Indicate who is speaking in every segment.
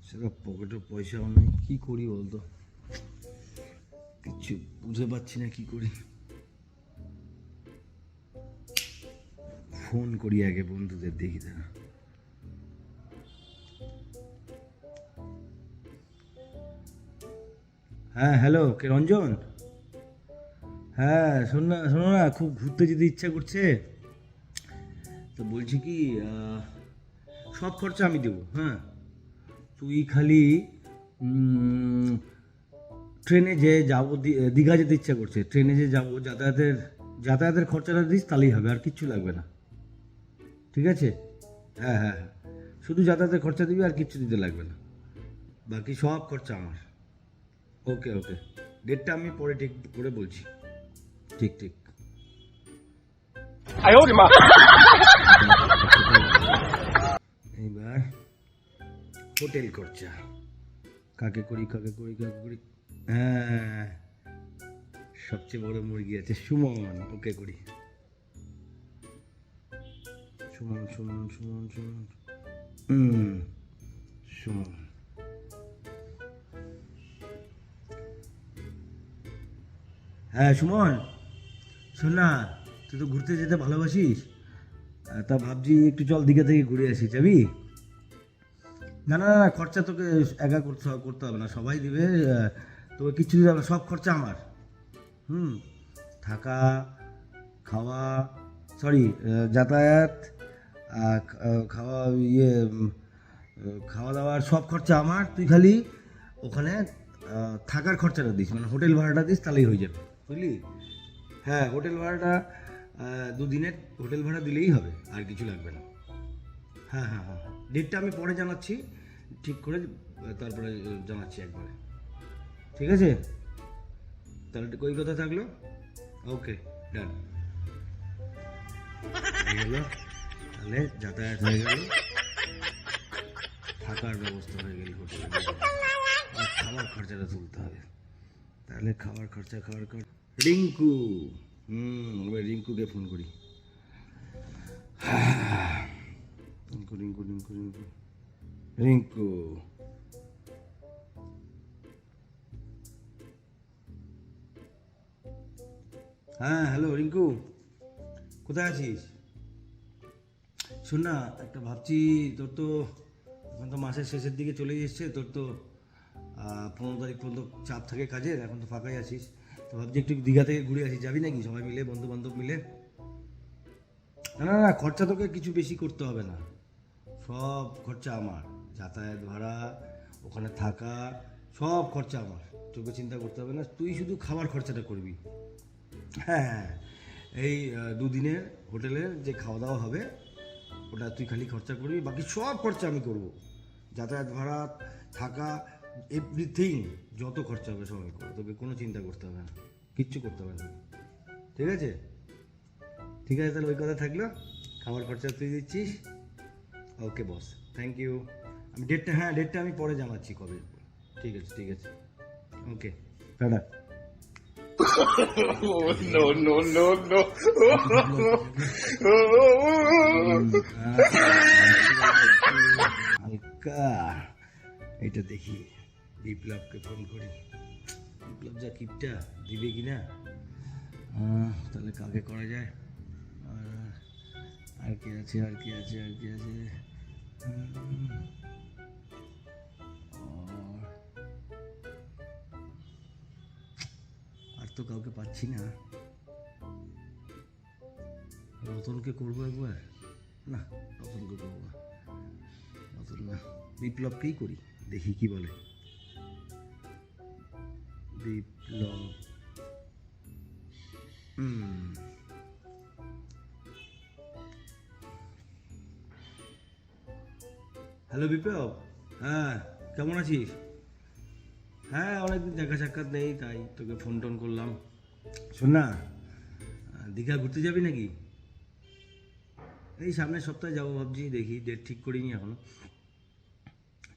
Speaker 1: সেটা পকেটে পয়সাও নেই, কি করি বলতো, কিছু বুঝতে পারছি না কি করি। ফোন করি আগে বন্ধুদের, দেখি তারা। হ্যাঁ হ্যালো, কে রঞ্জন? হ্যাঁ শোনো না, খুব ঘুরতে যেতে ইচ্ছা করছে। তো বলছি কি, সব খরচা আমি দেবো। হ্যাঁ, তুই খালি ট্রেনে যে যাবো, দীঘা যেতে ইচ্ছা করছে, ট্রেনে যে যাবো, যাতায়াতের খরচাটা দিস তাহলেই হবে, আর কিচ্ছু লাগবে না। ঠিক আছে? হ্যাঁ হ্যাঁ হ্যাঁ, শুধু যাতায়াতের খরচা দিবি, আর কিচ্ছু দিতে লাগবে না, বাকি সব খরচা আমার। ওকে ওকে, ডেটটা আমি পরে ঠিক করে বলছি। ঠিক ঠিক। এইবার হোটেল খরচা কাকে করি। হ্যাঁ, সবচেয়ে বড় মুরগি আছে সুমন, ওকে করি। সুমন সুমন সুমন সুমন সুমন। হ্যাঁ সুমন, শোন না, তুই তো ঘুরতে যেতে ভালোবাসিস, তা ভাবছি একটু চল দীঘা থেকে ঘুরে আসি, যাবি? না না না, খরচা তোকে একা করতে হবে না, সবাই দিবে। তোকে কিচ্ছু দিতে হবে না, সব খরচা আমার। হুম, থাকা, খাওয়া, সরি, যাতায়াত, খাওয়া, খাওয়া দাওয়ার সব খরচা আমার। তুই খালি ওখানে থাকার খরচাটা দিস, মানে হোটেল ভাড়াটা দিস, তাহলেই হয়ে যাবে, বুঝলি? হ্যাঁ, হোটেল ভাড়াটা দুদিনের হোটেল ভাড়া দিলেই হবে, আর কিছু লাগবে না। হ্যাঁ হ্যাঁ হ্যাঁ, ডেটটা আমি পরে জানাচ্ছি, ঠিক করে তারপরে জানাচ্ছি একবারে। ঠিক আছে, তাহলে ওই কথা থাকলো। ওকে, ডান। হয়ে গেল, তাহলে যাতায়াত হয়ে গেল, থাকার ব্যবস্থা হয়ে গেল হোটেলে, আর খাবার খরচাটা তুলতে হবে। তাহলে খাবার খরচা রিঙ্কু। এবার রিঙ্কুকে ফোন করি। রিঙ্কু রিঙ্কু রিঙ্কু রিঙ্কু রিঙ্কু। হ্যাঁ হ্যালো রিঙ্কু, কোথায় আছিস? শোন না, একটা ভাবছি, তোর তো এখন তো মাসের শেষের দিকে চলে এসছে, তোর তো 15 তারিখ পর্যন্ত চাপ থাকে কাজের, এখন তো ফাঁকাই আছিস। তো ভাবছি একটু দীঘা থেকে ঘুরে আসি, যাবি নাকি সবাই মিলে, বন্ধু বান্ধব মিলে? না না না, খরচা তোকে কিছু বেশি করতে হবে না, সব খরচা আমার। যাতায়াত ভাড়া, ওখানে থাকা, সব খরচা আমার, তোকে চিন্তা করতে হবে না, তুই শুধু খাবার খরচাটা করবি। হ্যাঁ হ্যাঁ, এই দুদিনের হোটেলের যে খাওয়া দাওয়া হবে, ওটা তুই খালি খরচা করবি, বাকি সব খরচা আমি করব। যাতায়াত ভাড়া, থাকা, এভরিথিং, যত খরচা হবে সব আমি করবো, তোকে কোনো চিন্তা করতে হবে না, কিচ্ছু করতে হবে না। ঠিক আছে? ঠিক আছে, তাহলে ওই কথা থাকলো, খাবার খরচা তুই দিচ্ছিস। ওকে বস, থ্যাংক ইউ। আমি ডেটটা আমি পরে জানাচ্ছি কবে। ঠিক আছে ঠিক আছে, ওকে, tata.
Speaker 2: No, no, no, no.
Speaker 1: হালকা, এটা দেখি, বিপ্লবকে ফোন করি। বিপ্লব যা কিপটা, দিবে কি না, তাহলে কাকে করা যায়? আর কি আছে, আর কি আছে, আর কি আছে? আর তো কাউকে পাচ্ছি না। রতনকে করবো একবার, না রতনকে করবো না, রতন না, বিপ্লবকেই করি, দেখি কি বলে। বিপ্লব, হ্যালো বিপ্লব, হ্যাঁ কেমন আছিস? হ্যাঁ, অনেকদিন দেখা সাক্ষাৎ নেই, তাই তোকে ফোন টোন করলাম। শোন না, দীঘা ঘুরতে যাবি নাকি? এই সামনের সপ্তাহে যাবো ভাবছি, দেখি ডেট ঠিক করিনি এখনো।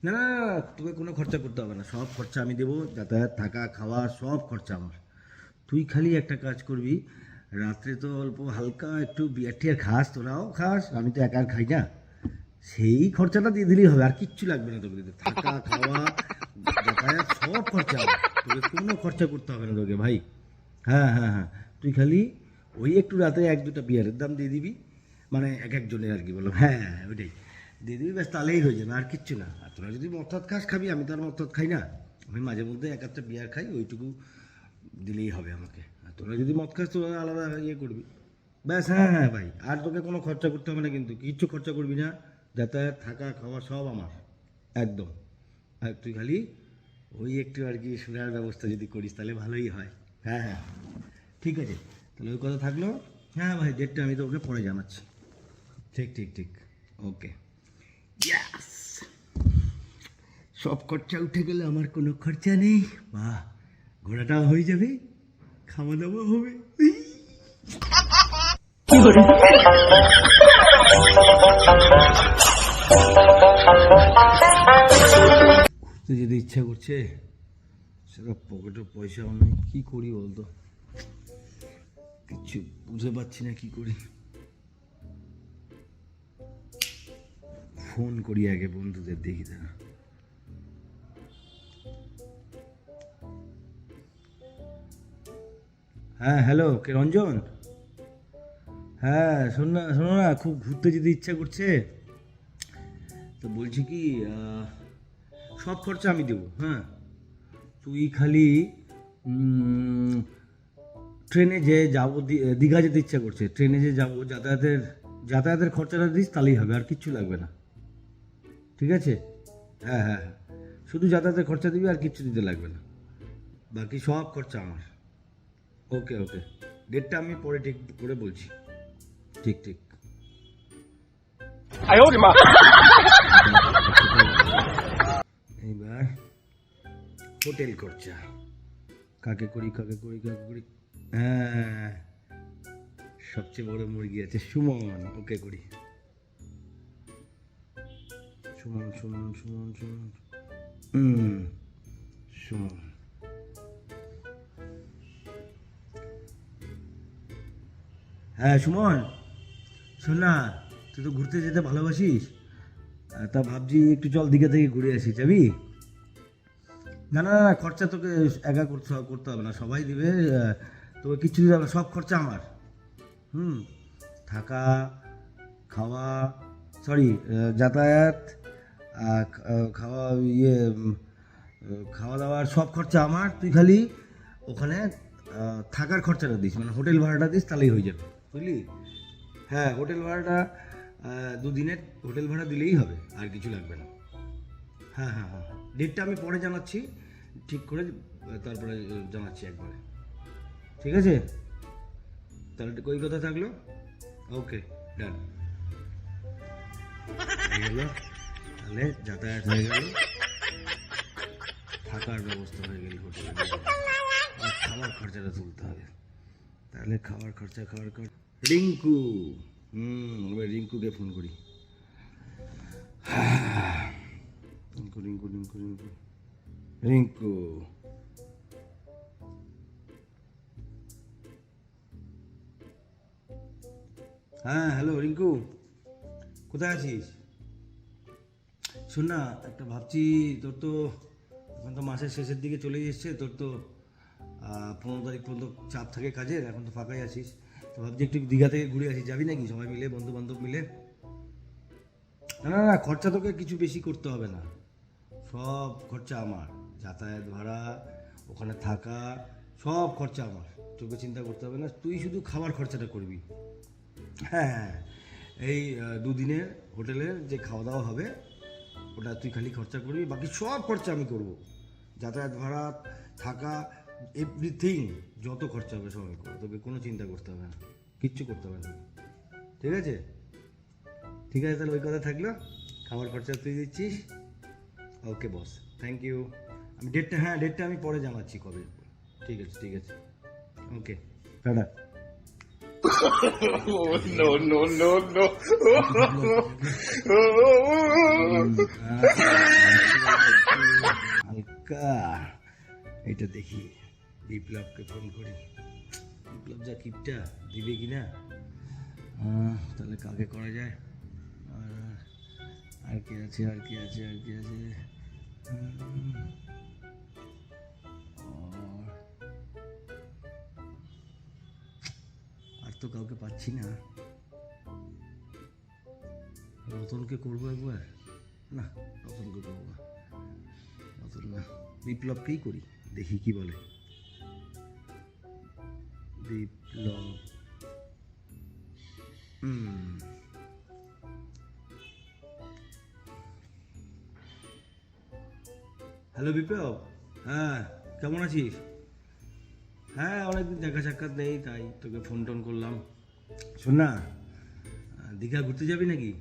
Speaker 1: না না না, তোকে কোনো খরচা করতে হবে না, সব খরচা আমি দেবো, যাতায়াত, থাকা, খাওয়া, সব খরচা আমার। তুই খালি একটা কাজ করবি, রাত্রে তো অল্প হালকা একটু বিয়ার টিয়ার খাস, তোরাও খাস, আমি তো একা আর খাই না, সেই খরচাটা দিয়ে দিলেই হবে, আর কিচ্ছু লাগবে না তোকে দিতে। থাকা খাওয়া যাতায়াত সব খরচা আমার। তোকে কোনো খরচা করতে হবে না তোকে ভাই। হ্যাঁ হ্যাঁ হ্যাঁ, তুই খালি ওই একটু রাতে এক দুটা বিয়ারের দাম দিয়ে দিবি, মানে এক একজনের আর কি বলো, হ্যাঁ হ্যাঁ ওইটাই দিয়ে দিবি, ব্যাস তাহলেই হয়ে যাবে, আর কিচ্ছু না। আর তোরা যদি মদ খাস খাবি, আমি তো আর মদ খাই না, আমি মাঝে মধ্যে এক একটা বিয়ার খাই, ওইটুকু দিলেই হবে আমাকে। আর তোরা যদি মদ খাস তোরা আলাদা ইয়ে করবি, ব্যাস। হ্যাঁ হ্যাঁ ভাই, আর তোকে কোনো খরচা করতে হবে না, কিন্তু কিচ্ছু খরচা করবি না, যাতায়াত থাকা খাওয়া সব আমার একদম। আর তুই খালি ওই একটু আর কি শোনার ব্যবস্থা যদি করিস তাহলে ভালোই হয়। হ্যাঁ হ্যাঁ ঠিক আছে, তাহলে ওই কথা থাকলো। হ্যাঁ ভাই, ডেটটা আমি তো ওকে পরে জানাচ্ছি। ঠিক ঠিক ঠিক, ওকে। ইয়াস, সব খরচা উঠে গেলে আমার কোনো খরচা নেই। বাহ, ঘোরাটাও হয়ে যাবে, খাওয়া দাওয়া হবে। ঘুরতে যেতে ইচ্ছা করছে, সেটা পকেটে পয়সাও নেই, কি করি বলতো, কিছু বুঝে পাচ্ছি না কি করি। ফোন করি আগে বন্ধুদের, দেখি তারা। হ্যাঁ হ্যালো, কে রঞ্জন? হ্যাঁ শোনো না, খুব ঘুরতে যেতে ইচ্ছা করছে, তো বলছি কি সব খরচা আমি দেবো। হ্যাঁ, তুই খালি ট্রেনে যে যাবো, দীঘা যেতে ইচ্ছা করছে, ট্রেনে যে যাবো, যাতায়াতের খরচাটা দিস তাহলেই হবে, আর কিচ্ছু লাগবে না, ঠিক আছে? হ্যাঁ হ্যাঁ হ্যাঁ, শুধু যাতায়াতের খরচা দিবি, আর কিচ্ছু দিতে লাগবে না, বাকি সব খরচা আমার। ওকে ওকে, ডেটটা আমি পরে ঠিক করে বলছি। ঠিক ঠিক।
Speaker 2: 哎呦我的妈！
Speaker 1: এইবার হোটেল খরচা কাকে করি। হ্যাঁ, সবচেয়ে বড় মুরগি আছে সুমন, ওকে করি। সুমন সুমন। হ্যাঁ সুমন, শোন না, তুই তো ঘুরতে যেতে ভালোবাসিস, তা ভাবছি একটু চল দীঘা থেকে ঘুরে আসি, যাবি? না না না, খরচা তোকে একা করতে হবে না, সবাই দিবে, তোকে কিচ্ছু দিতে হবে না, সব খরচা আমার। হুম, থাকা খাওয়া, সরি, যাতায়াত, খাওয়া, ইয়ে খাওয়া দাওয়ার সব খরচা আমার। তুই খালি ওখানে থাকার খরচাটা দিস, মানে হোটেল ভাড়াটা দিস, তাহলেই হয়ে যাবে, বুঝলি? হ্যাঁ, হোটেল ভাড়াটা দুদিনের হোটেল ভাড়া দিলেই হবে, আর কিছু লাগবে না। হ্যাঁ হ্যাঁ হ্যাঁ, ডেটটা আমি পরে জানাচ্ছি, ঠিক করে তারপরে জানাচ্ছি একবারে, ঠিক আছে? তাহলে ওই কথা থাকলো, ওকে ডান। হয়ে গেল, তাহলে যাতায়াত হয়ে গেল, থাকার ব্যবস্থা হয়ে গেল হোটেলে, আর খাবার খরচাটা তুলতে হবে, তাহলে খাওয়ার খরচা রিঙ্কু। এবার রিঙ্কুকে ফোন করি। রিঙ্কু। হ্যাঁ হ্যালো রিঙ্কু, কোথায় আছিস? শোন না, একটা ভাবছি, তোর তো এখন তো মাসের শেষের দিকে চলে এসছে, তোর তো 15 তারিখ পর্যন্ত চাপ থাকে কাজের, এখন তো ফাঁকাই আছিস, তো ভাবছি একটু দীঘা থেকে ঘুরে আসি, যাবি নাকি সবাই মিলে, বন্ধু বান্ধব মিলে? না না না, খরচা তোকে কিছু বেশি করতে হবে না, সব খরচা আমার, যাতায়াত ভাড়া, ওখানে থাকা, সব খরচা আমার, তোকে চিন্তা করতে হবে না, তুই শুধু খাবার খরচাটা করবি। হ্যাঁ হ্যাঁ, এই দুদিনের হোটেলের যে খাওয়া দাওয়া হবে ওটা তুই খালি খরচা করবি, বাকি সব খরচা আমি করব, যাতায়াত ভাড়া, থাকা, এভরিথিং, যত খরচা হবে সব আমি করবো, তোকে কোনো চিন্তা করতে হবে না, কিচ্ছু করতে হবে না, ঠিক আছে? ঠিক আছে, তাহলে ওই কথা থাকলো, খাবার খরচা তুই দিচ্ছিস। ওকে বস, থ্যাংক ইউ। আমি ডেটটা আমি পরে জানাচ্ছি কবে। ঠিক আছে, ওকে, tata.
Speaker 2: Oh no no no no!
Speaker 1: হালকা এটা দেখি, বিপ্লবকে ফোন করি, বিপ্লব যা কিপটা, দিবে কি না, তাহলে কাকে করা যায়? আর কি আছে আর কি আছে আর কি আছে আর তো কাউকে পাচ্ছি না। রতনকে করবো একবার, না রতনকে করবো না, রতন না, বিপ্লবকেই করি, দেখি কি বলে। বিপ্লব, হ্যালো বিপ্লব, হ্যাঁ কেমন আছিস? হ্যাঁ অনেকদিন দেখা সাক্ষাৎ নেই, তাই তোকে ফোন টোন করলাম। শোন না, দীঘা ঘুরতে যাবি নাকি?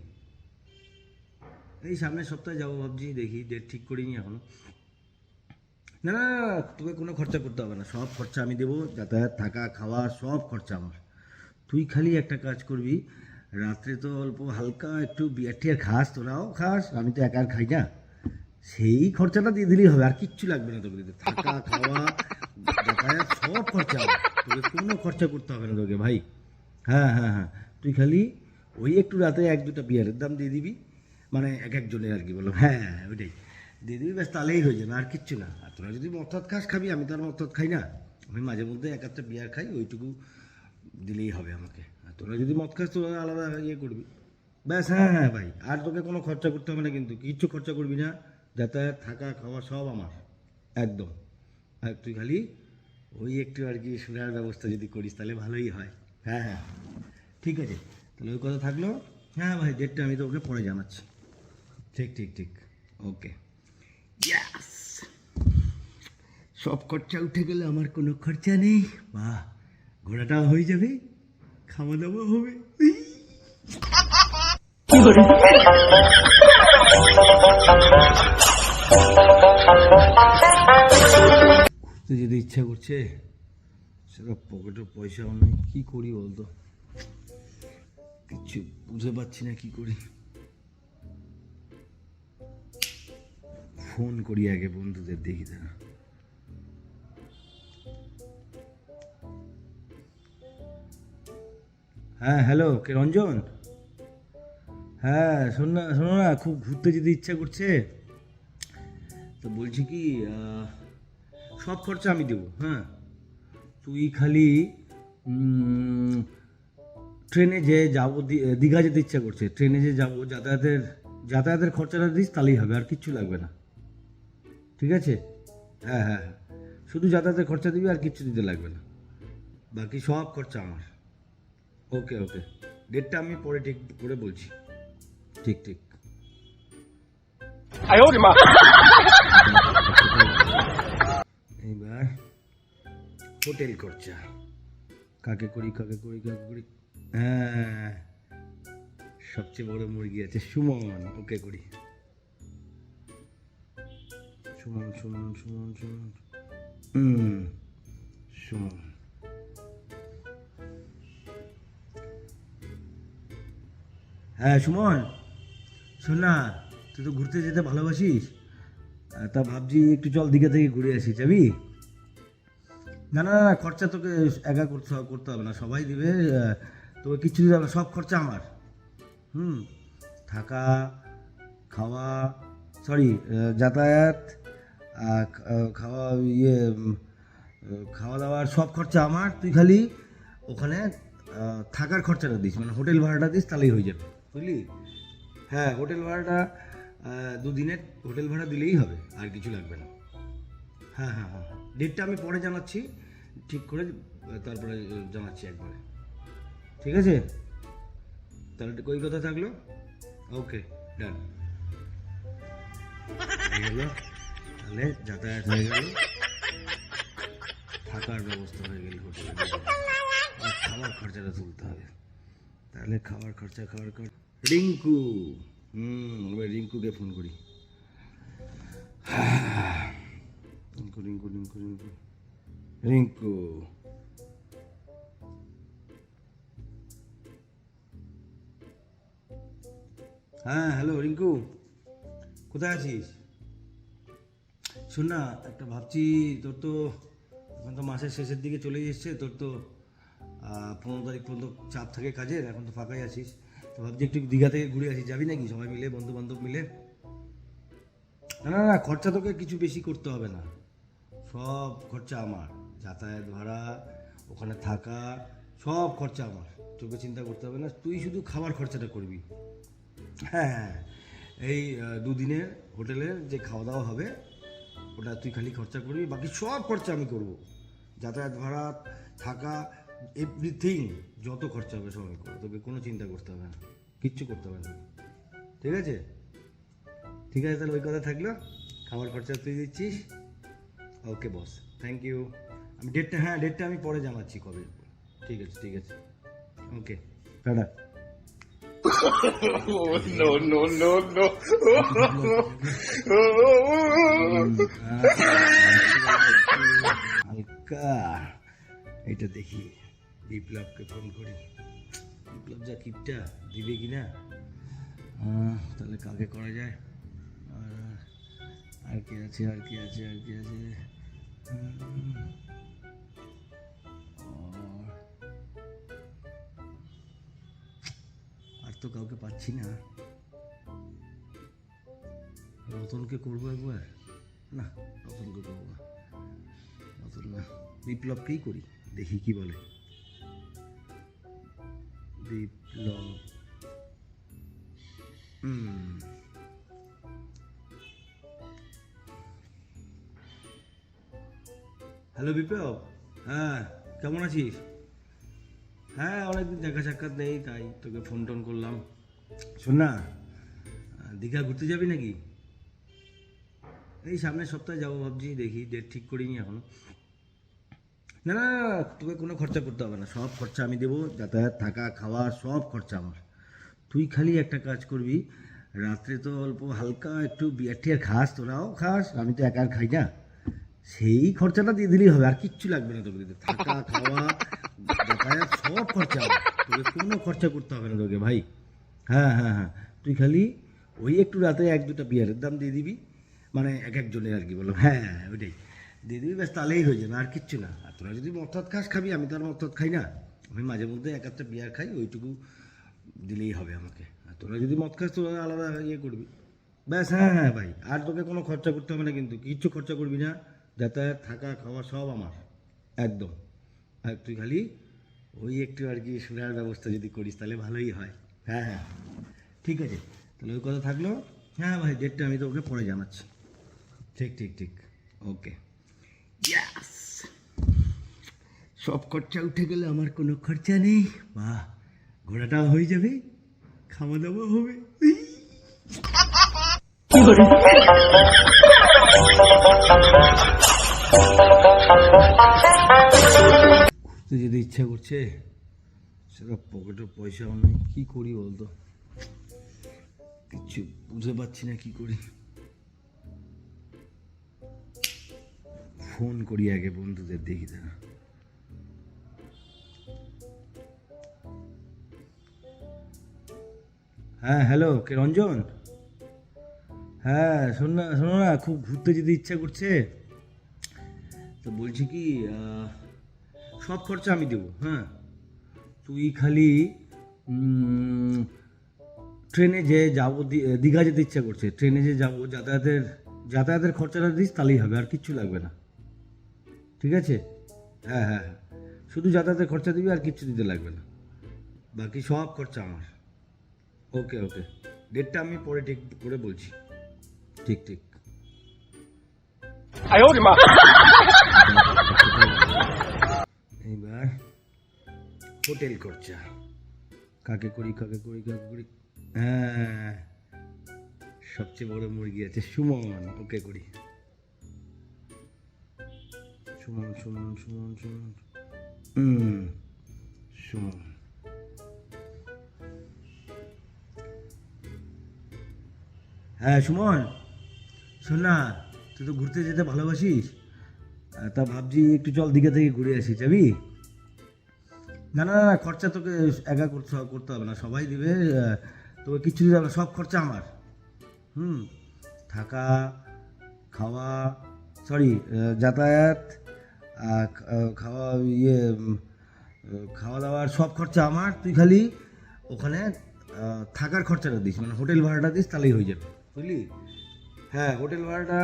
Speaker 1: এই সামনের সপ্তাহে যাবো ভাবছি, দেখি ডেট ঠিক করিনি এখনো। না না না, তোকে কোনো খরচা করতে হবে না, সব খরচা আমি দেবো, যাতায়াত থাকা খাওয়া সব খরচা আমার। তুই খালি একটা কাজ করবি, রাত্রে তো অল্প হালকা একটু বিয়ার টিয়ার খাস, তোরাও খাস, আমি তো একা আর খাই না, সেই খরচাটা দিয়ে দিলেই হবে, আর কিচ্ছু লাগবে না তোকে দিতে। থাকা খাওয়া যাতায়াত সব খরচা আমার, তোকে কোনো খরচা করতে হবে না তোকে ভাই। হ্যাঁ হ্যাঁ হ্যাঁ, তুই খালি ওই একটু রাতে এক দুটা বিয়ারের দাম দিয়ে দিবি, মানে এক একজনের আর কি বললাম, হ্যাঁ হ্যাঁ ওইটাই দিয়ে দিবি, ব্যাস তাহলেই হয়ে যাবে, আর কিচ্ছু না। আর তোরা যদি মদ খাস খাবি, আমি তো আর মদ খাই না, আমি মাঝে মধ্যে এক একটা বিয়ার খাই, ওইটুকু দিলেই হবে আমাকে। আর তোরা যদি মদ খাস তোরা আলাদা ইয়ে করবি, ব্যাস। হ্যাঁ হ্যাঁ ভাই, আর তোকে কোনো খরচা করতে হবে না, কিন্তু কিচ্ছু খরচা করবি না, যাতায়াত থাকা খাওয়া সব আমার একদম। আর তুই খালি ওই একটু আর কি শোনার ব্যবস্থা যদি করিস তাহলে ভালোই হয়। হ্যাঁ হ্যাঁ ঠিক আছে, তাহলে ওই কথা থাকলো। হ্যাঁ ভাই, ডেটটা আমি তো ওকে পরে জানাচ্ছি। ঠিক ঠিক ঠিক, ওকে। ইয়াস, সব খরচা উঠে গেলে আমার কোনো খরচা নেই, বাহ, ঘোরাটাও হয়ে যাবে, খাওয়া দাওয়া হবে। ঘুরতে যেতে ইচ্ছা করছে, সেটা পকেটে পয়সাও নেই, কি করি বলতো, কিচ্ছু বুঝে পাচ্ছি না কি করি। ফোন করি আগে বন্ধুদের, দেখি তারা। হ্যাঁ হ্যালো, কে রঞ্জন? হ্যাঁ শোনো না, খুব ঘুরতে যেতে ইচ্ছা করছে, তো বলছি কি সব খরচা আমি দেবো, হ্যাঁ তুই খালি ট্রেনে যে যাবো, দীঘা যেতে ইচ্ছা করছে, ট্রেনে যে যাবো, যাতায়াতের খরচাটা দিস তাহলেই হবে, আর কিচ্ছু লাগবে না, ঠিক আছে? হ্যাঁ হ্যাঁ হ্যাঁ, শুধু যাতায়াতের খরচা দিবি, আর কিচ্ছু দিতে লাগবে না, বাকি সব খরচা আমার। ওকে ওকে, ডেটটা আমি পরে ঠিক করে বলছি। ঠিক ঠিক। এইবার হোটেল খরচা কাকে করি কাকে করি কাকে করি, হ্যাঁ সবচেয়ে বড় মুরগি আছে সুমন, ওকে করি। সুমন সুমন সুমন সুমন, সুমন। হ্যাঁ সুমন, শোন না, তুই তো ঘুরতে যেতে ভালোবাসিস, তা ভাবছি একটু চল দীঘা থেকে ঘুরে আসি, যাবি? না না না, খরচা তোকে একা করতে হবে না, সবাই দিবে, তোকে কিচ্ছু দিতে হবে না, সব খরচা আমার। থাকা খাওয়া, সরি যাতায়াত, খাওয়া খাওয়া দাওয়ার সব খরচা আমার, তুই খালি ওখানে থাকার খরচাটা দিস, মানে হোটেল ভাড়াটা দিস, তাহলেই হয়ে যাবে, বুঝলি? হ্যাঁ হোটেল ভাড়াটা দুদিনের হোটেল ভাড়া দিলেই হবে, আর কিছু লাগবে না। হ্যাঁ হ্যাঁ হ্যাঁ, ডেটটা আমি পরে জানাচ্ছি, ঠিক করে তারপরে জানাচ্ছি একবারে, ঠিক আছে? তাহলে ওই কথা থাকলো, ওকে ডান। হয়ে গেল, তাহলে যাতায়াত হয়ে গেল, থাকার ব্যবস্থা হয়ে গেল হোটেলে, আর খাওয়ার খরচাটা তুলতে হবে, তাহলে খাওয়ার খরচা রিঙ্কু, এবার রিঙ্কুকে ফোন করি। রিঙ্কু রিঙ্কু রিঙ্কু রিঙ্কু রিঙ্কু, হ্যাঁ হ্যালো রিঙ্কু, কোথায় আছিস? শোন না, একটা ভাবছি, তোর তো এখন তো মাসের শেষের দিকে চলে এসছে, তোর তো 15 তারিখ পর্যন্ত চাপ থাকে কাজের, এখন তো ফাঁকাই আছিস, তো ভাবছি একটু দীঘা থেকে ঘুরে আসি, যাবি নাকি সবাই মিলে, বন্ধু বান্ধব মিলে? না না না, খরচা তোকে কিছু বেশি করতে হবে না, সব খরচা আমার, যাতায়াত ভাড়া, ওখানে থাকা, সব খরচা আমার, তোকে চিন্তা করতে হবে না, তুই শুধু খাবার খরচাটা করবি। হ্যাঁ হ্যাঁ, এই দুদিনের হোটেলের যে খাওয়া দাওয়া হবে ওটা তুই খালি খরচা করবি, বাকি সব খরচা আমি করব, যাতায়াত ভাড়া, থাকা, এভরিথিং, যত খরচা হবে সব আমি করবো, তোকে কোনো চিন্তা করতে হবে না, কিচ্ছু করতে হবে না, ঠিক আছে? ঠিক আছে, তাহলে ওই কথা থাকলো, খাবার খরচা তুই দিচ্ছিস। ওকে বস, থ্যাংক ইউ। আমি ডেটটা আমি পরে জানাচ্ছি কবে। ঠিক আছে ঠিক আছে, ওকে, tata.
Speaker 2: No, no, no, no.
Speaker 1: হালকা এটা দেখি, বিপ্লবকে ফোন করি, বিপ্লব যা কিপটা, দিবে কি না, তাহলে কাকে করা যায়, আর কি আছে, আর কি আছে, আর কি আছে, আর তো কাউকে পাচ্ছি না। রতনকে করবো একবার, না রতনকে করবো না, রতন না, বিপ্লবকেই করি, দেখি কি বলে বিপ্লব। হ্যালো বিপ্লব, হ্যাঁ কেমন আছিস? হ্যাঁ অনেকদিন দেখা সাক্ষাৎ নেই, তাই তোকে ফোন টোন করলাম। শোন না, দীঘা ঘুরতে যাবি নাকি? এই সামনের সপ্তাহে যাবো ভাবছি, দেখি ডেট ঠিক করিনি এখনো। না না না, তোকে কোনো খরচা করতে হবে না, সব খরচা আমি দেবো, যাতায়াত, থাকা, খাওয়া, সব খরচা আমার। তুই খালি একটা কাজ করবি, রাত্রে তো অল্প হালকা একটু বিয়ার টিয়ার খাস, তোরাও খাস, আমি তো একা আর খাই না, সেই খরচাটা দিয়ে দিলেই হবে, আর কিচ্ছু লাগবে না তোকে দিতে, থাকা খাওয়া যাতায়াত সব খরচা আমার, তোকে কোনো খরচা করতে হবে না তোকে ভাই। হ্যাঁ হ্যাঁ হ্যাঁ, তুই খালি ওই একটু রাতে এক দুটা বিয়ারের দাম দিয়ে দিবি, মানে এক একজনের আর কি বললাম, হ্যাঁ হ্যাঁ ওইটাই দিয়ে দিবি, ব্যাস তাহলেই হয়ে যাবে, আর কিচ্ছু না। আর তোরা যদি মদ খাস খাবি, আমি তো আর মদ খাই না, আমি মাঝে মধ্যে এক একটা বিয়ার খাই, ওইটুকু দিলেই হবে আমাকে। আর তোরা যদি মদ খাস তোরা আলাদা ইয়ে করবি, ব্যাস। হ্যাঁ হ্যাঁ ভাই, আর তোকে কোনো খরচা করতে হবে না, কিন্তু কিচ্ছু খরচা করবি না, যাতায়াত, থাকা, খাওয়া সব আমার একদম। আর তুই খালি ওই একটু আর কি শোনার ব্যবস্থা যদি করিস তাহলে ভালোই হয়। হ্যাঁ হ্যাঁ ঠিক আছে, তাহলে ওই কথা থাকলো। হ্যাঁ ভাই, ডেটটা আমি তোকে পরে জানাচ্ছি। ঠিক ঠিক ঠিক, ওকে। ইয়াস, সব খরচা উঠে গেলে আমার কোনো খরচা নেই, বাহ, ঘোরাটা হয়ে যাবে, খাওয়া দাওয়া হবে। ঘুরতে যেতে ইচ্ছা করছে, সেটা পকেটে পয়সাও নেই, কি করি বলতো, কিছু বুঝে পাচ্ছি না কি করি। ফোন করি আগে বন্ধুদের, দেখি তারা। হ্যাঁ হ্যালো, কে রঞ্জন? হ্যাঁ শোনো না, খুব ঘুরতে যেতে ইচ্ছা করছে, তো বলছি কি, সব খরচা আমি দেবো, হ্যাঁ, তুই খালি ট্রেনে যে যাবো, দীঘা যেতে ইচ্ছা করছে, ট্রেনে যে যাবো, যাতায়াতের খরচাটা দিস তাহলেই হবে, আর কিচ্ছু লাগবে না, ঠিক আছে? হ্যাঁ হ্যাঁ হ্যাঁ, শুধু যাতায়াতের খরচা দিবি, আর কিচ্ছু দিতে লাগবে না, বাকি সব খরচা আমার। ওকে ওকে, ডেটটা আমি পরে ঠিক করে বলছি। ঠিক ঠিক। এইবার হোটেল খরচা কাকে করি, হ্যাঁ, সবচেয়ে বড় মুরগি আছে সুমন, ওকে করি। সুমন সুমন সুমন সুমন সুমন। হ্যাঁ সুমন, শোন না, তুই তো ঘুরতে যেতে ভালোবাসিস, তা ভাবছি একটু চল দীঘা থেকে ঘুরে আসি, যাবি? না না না, খরচা তোকে একা করতে হবে না, সবাই দিবে, তোকে কিচ্ছু দিতে হবে না, সব খরচা আমার। থাকা, খাওয়া, সরি, যাতায়াত, খাওয়া, খাওয়া দাওয়ার সব খরচা আমার, তুই খালি ওখানে থাকার খরচাটা দিস, মানে হোটেল ভাড়াটা দিস, তাহলেই হয়ে যাবে, বুঝলি? হ্যাঁ, হোটেল ভাড়াটা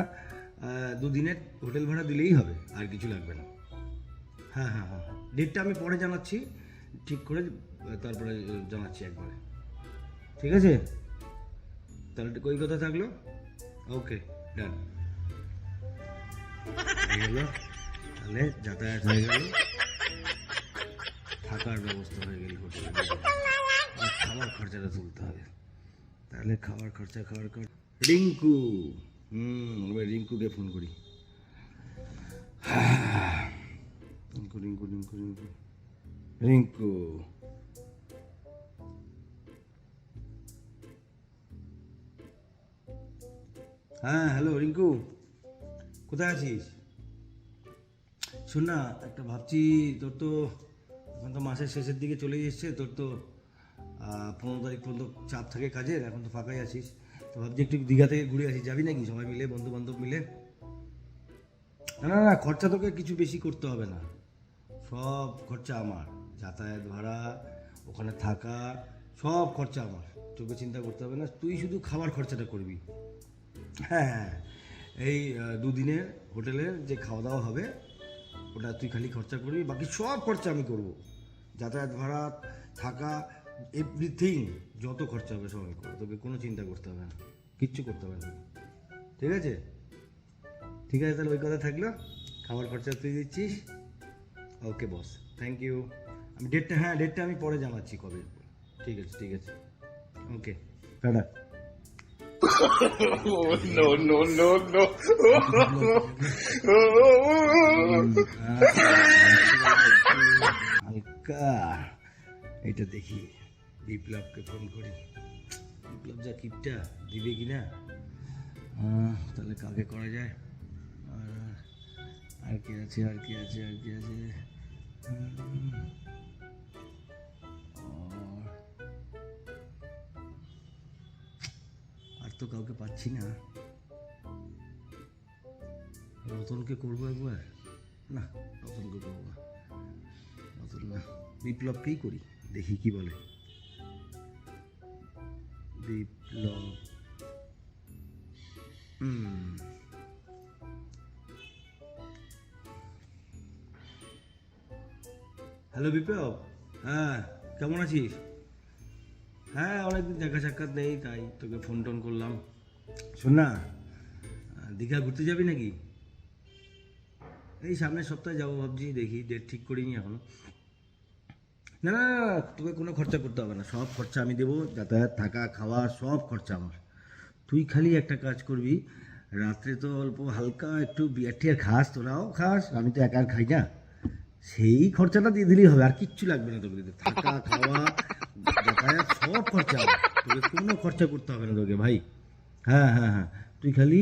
Speaker 1: দুদিনের হোটেল ভাড়া দিলেই হবে, আর কিছু লাগবে না। হ্যাঁ হ্যাঁ হ্যাঁ, ডেটটা আমি পরে জানাচ্ছি, ঠিক করে তারপরে জানাচ্ছি একবারে, ঠিক আছে? তাহলে ওই কথা থাকলো, ওকে ডান। হয়ে গেল, তাহলে যাতায়াত হয়ে গেল, থাকার ব্যবস্থা হয়ে গেল হোটেলে, আর খাবার খরচাটা তুলতে হবে। তাহলে খাবার খরচা রিঙ্কু, এবার রিঙ্কুকে ফোন করি। রিঙ্কু রিঙ্কু রিঙ্কু রিঙ্কু রিঙ্কু, হ্যাঁ হ্যালো রিঙ্কু, কোথায় আছিস? শোন না, একটা ভাবছি, তোর তো এখন তো মাসের শেষের দিকে চলে এসছে, তোর তো 15 তারিখ পর্যন্ত চাপ থাকে কাজের, এখন তো ফাঁকাই আছিস, তো ভাবছি একটু দীঘা থেকে ঘুরে আসি, যাবি নাকি সবাই মিলে, বন্ধু বান্ধব মিলে? না না না, খরচা তোকে কিছু বেশি করতে হবে না, সব খরচা আমার, যাতায়াত ভাড়া, ওখানে থাকা, সব খরচা আমার, তোকে চিন্তা করতে হবে না, তুই শুধু খাবার খরচাটা করবি। হ্যাঁ হ্যাঁ, এই দুদিনের হোটেলের যে খাওয়া দাওয়া হবে ওটা তুই খালি খরচা করবি, বাকি সব খরচা আমি করব, যাতায়াত ভাড়া, থাকা, এভরিথিং, যত খরচা হবে সব আমি করবো, তোকে কোনো চিন্তা করতে হবে না, কিচ্ছু করতে হবে না, ঠিক আছে? ঠিক আছে, তাহলে ওই কথা থাকলো, খাবার খরচা তুই দিচ্ছিস, ওকে বস, থ্যাংক ইউ। আমি ডেটটা আমি পরে জানাচ্ছি কবে, ঠিক আছে ঠিক আছে, ওকে tata.
Speaker 2: No, no, no, no.
Speaker 1: হালকা এটা দেখি, বিপ্লবকে ফোন করি, বিপ্লব যা কিপটা, দিবে কি না, তাহলে কাকে করা যায়, আর কি আছে আর কি আছে আর কি আছে, আর তো কাউকে পাচ্ছি না, রতনকে করবো একবার, না রতনকে করবো না, রতন না, বিপ্লবকেই করি, দেখি কি বলে বিপ্লব। হ্যালো বিপ্লব, হ্যাঁ কেমন আছিস? হ্যাঁ, অনেকদিন দেখা সাক্ষাৎ নেই, তাই তোকে ফোন টোন করলাম। শোন না, দীঘা ঘুরতে যাবি নাকি? এই সামনের সপ্তাহে যাবো ভাবছি, দেখি ডেট ঠিক করিনি এখনো। না না না, তোকে কোনো খরচা করতে হবে না, সব খরচা আমি দেবো, যাতায়াত থাকা খাওয়া সব খরচা আমার, তুই খালি একটা কাজ করবি, রাত্রে তো অল্প হালকা একটু বিয়ার টিয়ার খাস, তোরাও খাস, আমি তো একা আর খাই না, সেই খরচাটা দিয়ে দিলেই হবে, আর কিচ্ছু লাগবে না তোকে দিতে, থাকা খাওয়া যাতায়াত সব খরচা আমার, তোকে কোনো খরচা করতে হবে না তোকে ভাই। হ্যাঁ হ্যাঁ হ্যাঁ, তুই খালি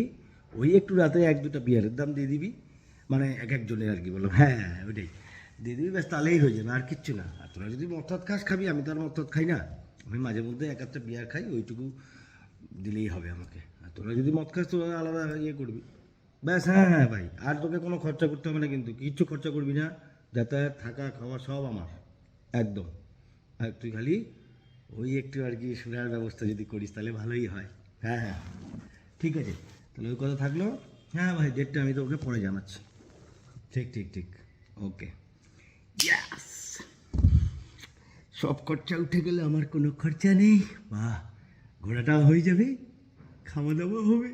Speaker 1: ওই একটু রাতে 1-2টা বিয়ারের দাম দিয়ে দিবি, মানে এক একজনের আর কি, বললাম, হ্যাঁ হ্যাঁ ওইটাই দিয়ে দিবি, ব্যাস তাহলেই হয়ে যাবে, আর কিচ্ছু না। আর তোরা যদি মদ খাস খাবি, আমি তো আর মদ খাই না, আমি মাঝে মধ্যে 1-1টা বিয়ার খাই, ওইটুকু দিলেই হবে আমাকে, আর তোরা যদি মদ খাস তোরা আলাদা ইয়ে করবি, ব্যাস। হ্যাঁ হ্যাঁ ভাই, আর তোকে কোনো খরচা করতে হবে না, কিন্তু কিচ্ছু খরচা করবি না, যাতায়াত থাকা খাওয়া সব আমার একদম, আর তুই খালি ওই একটু আর কি শোনার ব্যবস্থা যদি করিস তাহলে ভালোই হয়। হ্যাঁ হ্যাঁ ঠিক আছে, তাহলে ওই কথা থাকলো। হ্যাঁ ভাই, ডেটটা আমি তোকে পরে জানাচ্ছি, ঠিক ঠিক ঠিক, ওকে। ইয়াস, সব খরচা উঠে গেলে আমার কোনো খরচা নেই, বাহ, ঘোরাটাও হয়ে যাবে, খাওয়া দাওয়া হবে।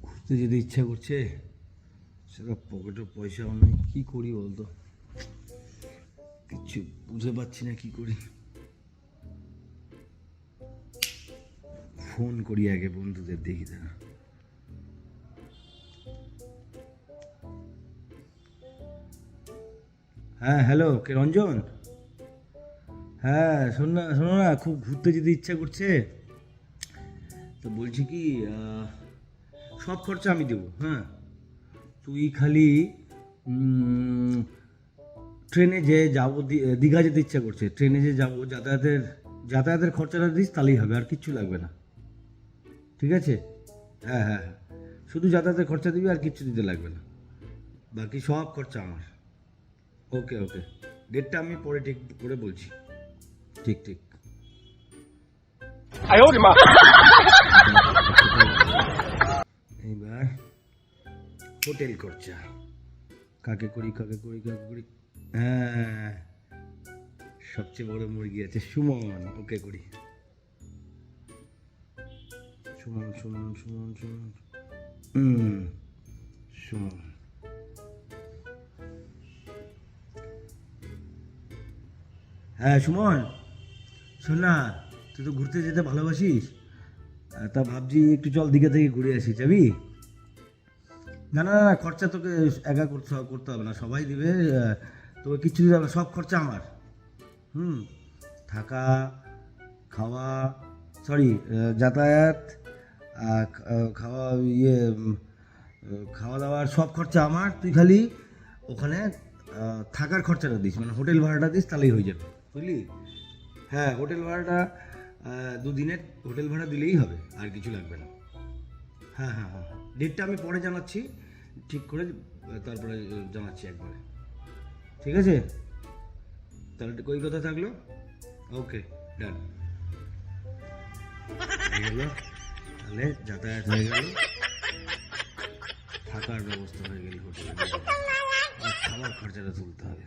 Speaker 1: ঘুরতে যেতে ইচ্ছা করছে, সেটা পকেটে পয়সাও নেই, কি করি বলতো, কিছু বুঝতে পারছি না কি করি। ফোন করি আগে বন্ধুদের, দেখি তারা। হ্যাঁ হ্যালো, কে রঞ্জন? হ্যাঁ শোনো না, খুব ঘুরতে যেতে ইচ্ছা করছে, তো বলছি কি, সব খরচা আমি দেবো, হ্যাঁ, তুই খালি ট্রেনে যে যাবো, দীঘা যেতে ইচ্ছা করছে, ট্রেনে যে যাবো, যাতায়াতের খরচাটা দিস, তাহলেই হবে, আর কিচ্ছু লাগবে না, ঠিক আছে? হ্যাঁ হ্যাঁ হ্যাঁ, শুধু যাতায়াতের খরচা দিবি, আর কিচ্ছু দিতে লাগবে না, বাকি সব খরচা আমার। ওকে ওকে, ডেটটা আমি পরে ঠিক করে বলছি। ঠিক ঠিক।
Speaker 2: 哎呦我的妈！
Speaker 1: এইবার হোটেল খরচা কাকে করি কাকে করি কাকে করি। হ্যাঁ, সবচেয়ে বড় মুরগি আছে সুমন, ওকে করি। সুমন সুমন সুমন সুমন সুমন। হ্যাঁ সুমন, শোন না, তুই তো ঘুরতে যেতে ভালোবাসিস, তা ভাবছি একটু চল দীঘা থেকে ঘুরে আসি, যাবি? না না না, খরচা তোকে একা করতে হবে না, সবাই দিবে, তোকে কিচ্ছু দিতে হবে না, সব খরচা আমার। থাকা খাওয়া, সরি, যাতায়াত, খাওয়া, খাওয়া দাওয়ার সব খরচা আমার। তুই খালি ওখানে থাকার খরচাটা দিস, মানে হোটেল ভাড়াটা দিস, তাহলেই হয়ে যাবে, বুঝলি? হ্যাঁ, হোটেল ভাড়াটা 2 দিনের হোটেল ভাড়া দিলেই হবে, আর কিছু লাগবে না। হ্যাঁ হ্যাঁ হ্যাঁ, ডেটটা আমি পরে জানাচ্ছি, ঠিক করে তারপরে জানাচ্ছি একবারে, ঠিক আছে? তাহলে ওই কথা থাকলো। ওকে, ডান হয়ে গেল। তাহলে যাতায়াত হয়ে গেল, থাকার ব্যবস্থা হয়ে গেল হোটেলে, আর খাবার খরচাটা তুলতে হবে।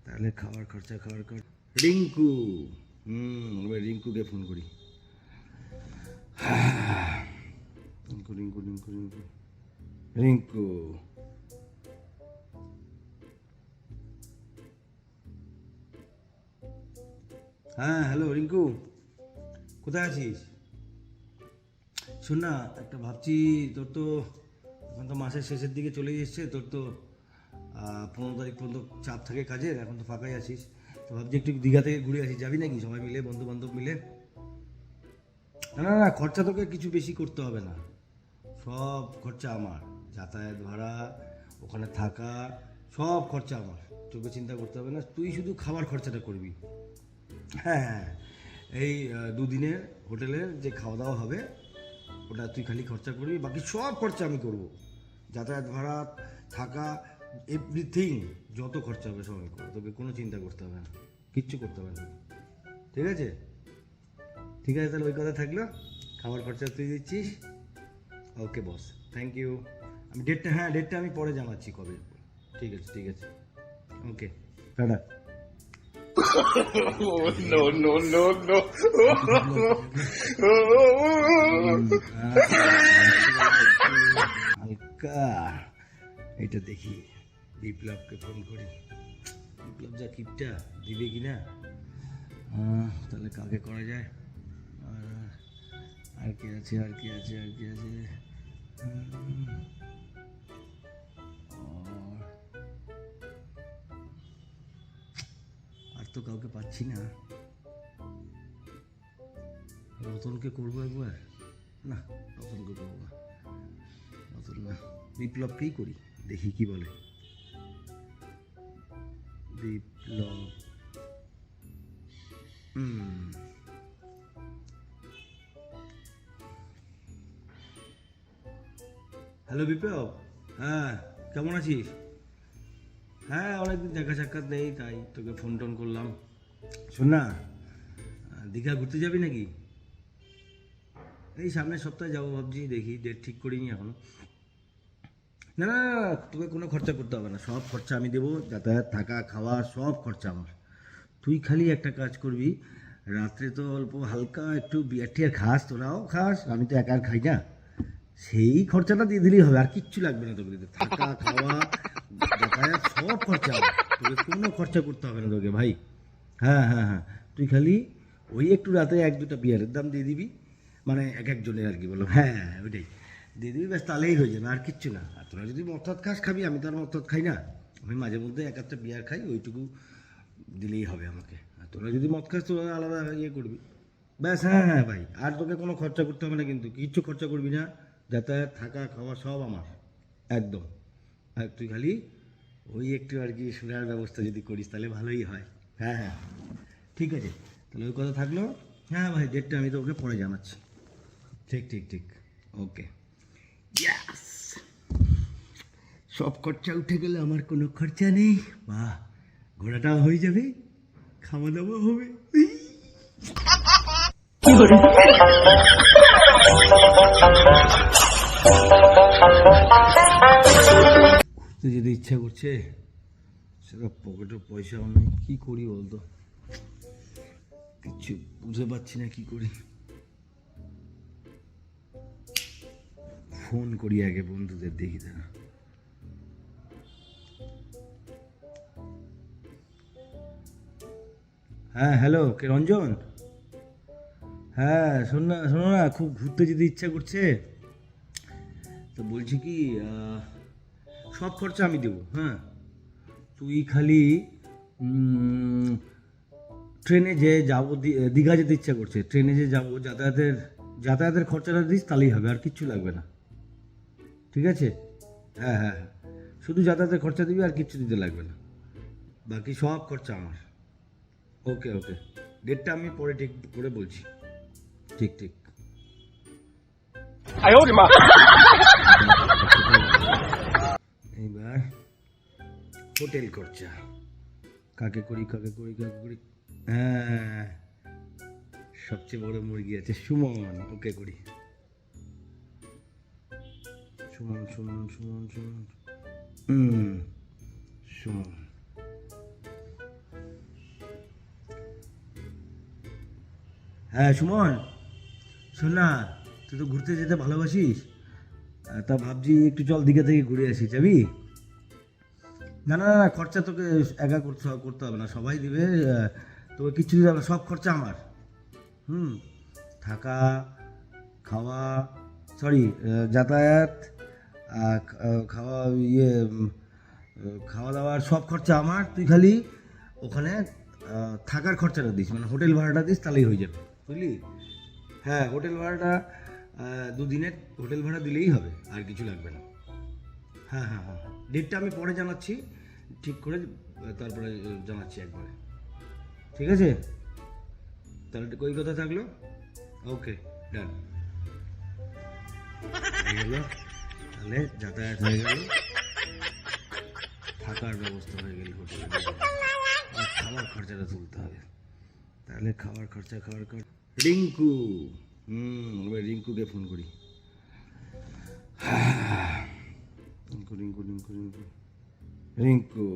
Speaker 1: তাহলে খাবার খরচা রিঙ্কু, এবার রিঙ্কুকে ফোন করি। রিঙ্কু রিঙ্কু রিঙ্কু রিঙ্কু রিঙ্কু, হ্যাঁ হ্যালো রিঙ্কু, কোথায় আছিস? শোন না, একটা ভাবছি, তোর তো এখন তো মাসের শেষের দিকে চলে এসছে, তোর তো 15 তারিখ পর্যন্ত চাপ থাকে কাজের, এখন তো ফাঁকাই আছিস, তো ভাবছি একটু দীঘা থেকে ঘুরে আসি, যাবি নাকি সবাই মিলে, বন্ধু বান্ধব মিলে? না না না, খরচা তোকে কিছু বেশি করতে হবে না, সব খরচা আমার, যাতায়াত ভাড়া, ওখানে থাকা, সব খরচা আমার, তোকে চিন্তা করতে হবে না, তুই শুধু খাবার খরচাটা করবি। হ্যাঁ হ্যাঁ, এই 2 দিনের হোটেলের যে খাওয়া দাওয়া হবে ওটা তুই খালি খরচা করবি, বাকি সব খরচা আমি করব, যাতায়াত ভাড়া, থাকা, এভরিথিং, যত খরচা হবে সব আমি করবো, তোকে কোনো চিন্তা করতে হবে না, কিচ্ছু করতে হবে না, ঠিক আছে? ঠিক আছে, তাহলে ওই কথা থাকলো, খাবার খরচা তুই দিচ্ছিস। ওকে বস, থ্যাংক ইউ। আমি ডেটটা আমি পরে জানাচ্ছি কবে। ঠিক আছে ঠিক আছে, ওকে, tata.
Speaker 2: No, no, no, no.
Speaker 1: হালকা এটা দেখি, বিপ্লবকে ফোন করি, বিপ্লব যা কিপটা, দিবে কি না? তাহলে কাকে করা যায়? আর কি আছে আর কি আছে আর কি আছে? আর তো কাউকে পাচ্ছি না। রতনকে করবো একবার, না রতনকে করবো না, রতন না, বিপ্লবকেই করি, দেখি কি বলে। বিপ্লব, হ্যালো বিপ্লব, হ্যাঁ কেমন আছিস? হ্যাঁ, অনেকদিন দেখা সাক্ষাৎ নেই, তাই তোকে ফোন টোন করলাম। শোন না, দীঘা ঘুরতে যাবি নাকি? এই সামনের সপ্তাহে যাবো ভাবছি, দেখি ডেট ঠিক করিনি এখনো। না না না, তোকে কোনো খরচা করতে হবে না, সব খরচা আমি দেবো, যাতায়াত থাকা খাওয়া সব খরচা আমার। তুই খালি একটা কাজ করবি, রাত্রে তো অল্প হালকা একটু বিয়ার টিয়ার খাস, তোরাও খাস, আমি তো একা আর খাই না, সেই খরচাটা দিয়ে দিলেই হবে, আর কিচ্ছু লাগবে না তোকে দিতে, থাকা খাওয়া যাতায়াত সব খরচা আমার, তোকে কোনো খরচা করতে হবে না তোকে ভাই। হ্যাঁ হ্যাঁ হ্যাঁ, তুই খালি ওই একটু রাতে 1-2টা বিয়ারের দাম দিয়ে দিবি, মানে এক একজনের আর কি, বলো, হ্যাঁ ওইটাই দিয়ে দিবি, ব্যাস, তাহলেই হয়ে যাবে, আর কিচ্ছু না। আর তোরা যদি মদ খাস খাবি, আমি তো আর মদ খাই না, আমি মাঝে মধ্যে 1-1টা বিয়ার খাই, ওইটুকু দিলেই হবে আমাকে। আর তোরা যদি মদ খাস তোরা আলাদা ইয়ে করবি, ব্যাস। হ্যাঁ হ্যাঁ ভাই, আর তোকে কোনো খরচা করতে হবে না, কিন্তু কিচ্ছু খরচা করবি না, যাতায়াত থাকা খাওয়া সব আমার একদম। আর তুই খালি ওই একটু আর কি শোনার ব্যবস্থা যদি করিস তাহলে ভালোই হয়। হ্যাঁ হ্যাঁ ঠিক আছে, তাহলে ওই কথা থাকলো। হ্যাঁ ভাই, ডেটটা আমি তোকে পরে জানাচ্ছি। ঠিক ঠিক ঠিক, ওকে, ইয়াস, সব খরচা উঠে গেলে আমার কোনো খরচা নেই, বাহ, ঘোরাটাও হয়ে যাবে, খাওয়া দাওয়া হবে। ঘুরতে যেতে ইচ্ছা করছে, সেটা পকেটে পয়সাও নেই, কি করি বলতো, কিছু বুঝে পাচ্ছি না কি করি। ফোন করি আগে বন্ধুদের, দেখি তারা। হ্যাঁ হ্যালো, কে রঞ্জন? হ্যাঁ শোনো না, খুব ঘুরতে যেতে ইচ্ছা করছে, তো বলছি কি সব খরচা আমি দেবো, হ্যাঁ, তুই খালি ট্রেনে যে যাবো, দীঘা যেতে ইচ্ছা করছে, ট্রেনে যে যাবো, যাতায়াতের খরচাটা দিস তাহলেই হবে, আর কিচ্ছু লাগবে না, ঠিক আছে? হ্যাঁ হ্যাঁ হ্যাঁ, শুধু যাতায়াতের খরচা দিবি, আর কিচ্ছু দিতে লাগবে না, বাকি সব খরচা আমার। ওকে ওকে, ডেটটা আমি পরে ঠিক করে বলছি। ঠিক ঠিক।
Speaker 2: 哎呦我的妈！
Speaker 1: এইবার হোটেল খরচা কাকে করি, হ্যাঁ, সবচেয়ে বড় মুরগি আছে সুমন, ওকে করি। সুমন সুমন। হ্যাঁ সুমন, শোন না, তুই তো ঘুরতে যেতে ভালোবাসিস, তা ভাবছি একটু চল দীঘা থেকে ঘুরে আসি, যাবি? না না না, খরচা তোকে একা করতে হবে না, সবাই দিবে, তোকে কিচ্ছু দিতে হবে না, সব খরচা আমার। থাকা, খাওয়া, সরি, যাতায়াত, খাওয়া, খাওয়া দাওয়ার সব খরচা আমার, তুই খালি ওখানে থাকার খরচাটা দিস, মানে হোটেল ভাড়াটা দিস, তাহলেই হয়ে যাবে, বুঝলি? হ্যাঁ, হোটেল ভাড়াটা দুদিনের হোটেল ভাড়া দিলেই হবে, আর কিছু লাগবে না। হ্যাঁ হ্যাঁ হ্যাঁ, ডেটটা আমি পরে জানাচ্ছি, ঠিক করে তারপরে জানাচ্ছি একবারে, ঠিক আছে? তাহলে ওই কথা থাকলো, ওকে ডান, হয়ে গেল, তাহলে যাতায়াত হয়ে গেল, থাকার ব্যবস্থা হয়ে গেল হোটেলে, খাবার খরচাটা তুলতে হবে, তাহলে খাবার খরচা রিঙ্কু, এবার রিঙ্কুকে ফোন করি। রিঙ্কু,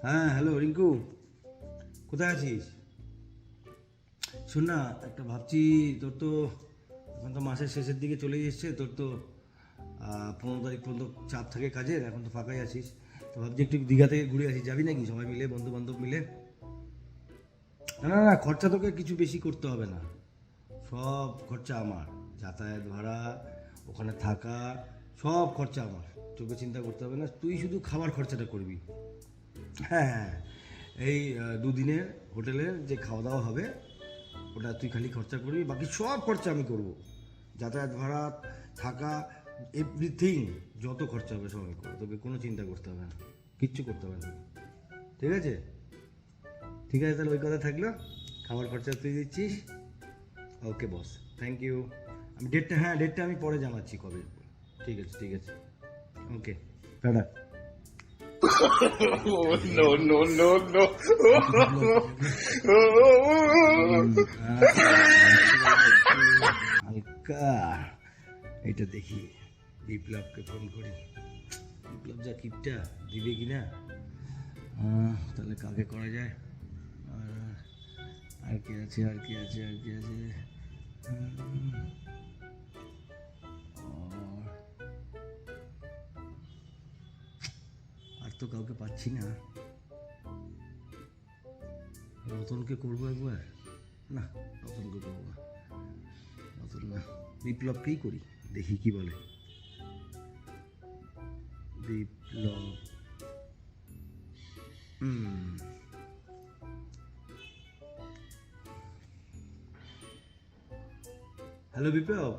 Speaker 1: হ্যাঁ হ্যালো রিঙ্কু, কোথায় আছিস? শোন না, একটা ভাবছি, তোর তো এখন তো মাসের শেষের দিকে চলে এসছে, তোর তো 15 তারিখ পর্যন্ত চাপ থাকে কাজের, এখন তো ফাঁকাই আছিস, তো ভাবছি একটু দীঘা থেকে ঘুরে আসি, যাবি নাকি সবাই মিলে, বন্ধু বান্ধব মিলে? না না না, খরচা তোকে কিছু বেশি করতে হবে না, সব খরচা আমার, যাতায়াত ভাড়া, ওখানে থাকা, সব খরচা আমার, তোকে চিন্তা করতে হবে না, তুই শুধু খাবার খরচাটা করবি। হ্যাঁ, এই দুদিনের হোটেলের যে খাওয়া দাওয়া হবে ওটা তুই খালি খরচা করবি, বাকি সব খরচা আমি করব, যাতায়াত ভাড়া, থাকা, এভরিথিং, যত খরচা হবে সব আমি করবো, তোকে কোনো চিন্তা করতে হবে না, কিচ্ছু করতে হবে না, ঠিক আছে? ঠিক আছে, তাহলে ওই কথা থাকলো, খাবার খরচা তুই দিচ্ছিস, ওকে বস, থ্যাংক ইউ। আমি ডেটটা আমি পরে জানাচ্ছি কবে, ঠিক আছে, ওকে, tata.
Speaker 2: Oh, no, no, no, no.
Speaker 1: হালকা এটা দেখি, বিপ্লবকে ফোন করি, বিপ্লব যা কিপটা, দিবে কিনা, তাহলে কাকে করা যায়, আর কি আছে, আর তো কাউকে পাচ্ছি না, রতনকে করবো একবার, না রতনকে করবো না, রতন না, বিপ্লবকেই করি, দেখি কি বলে বিপ্লব। হ্যালো বিপ্লব,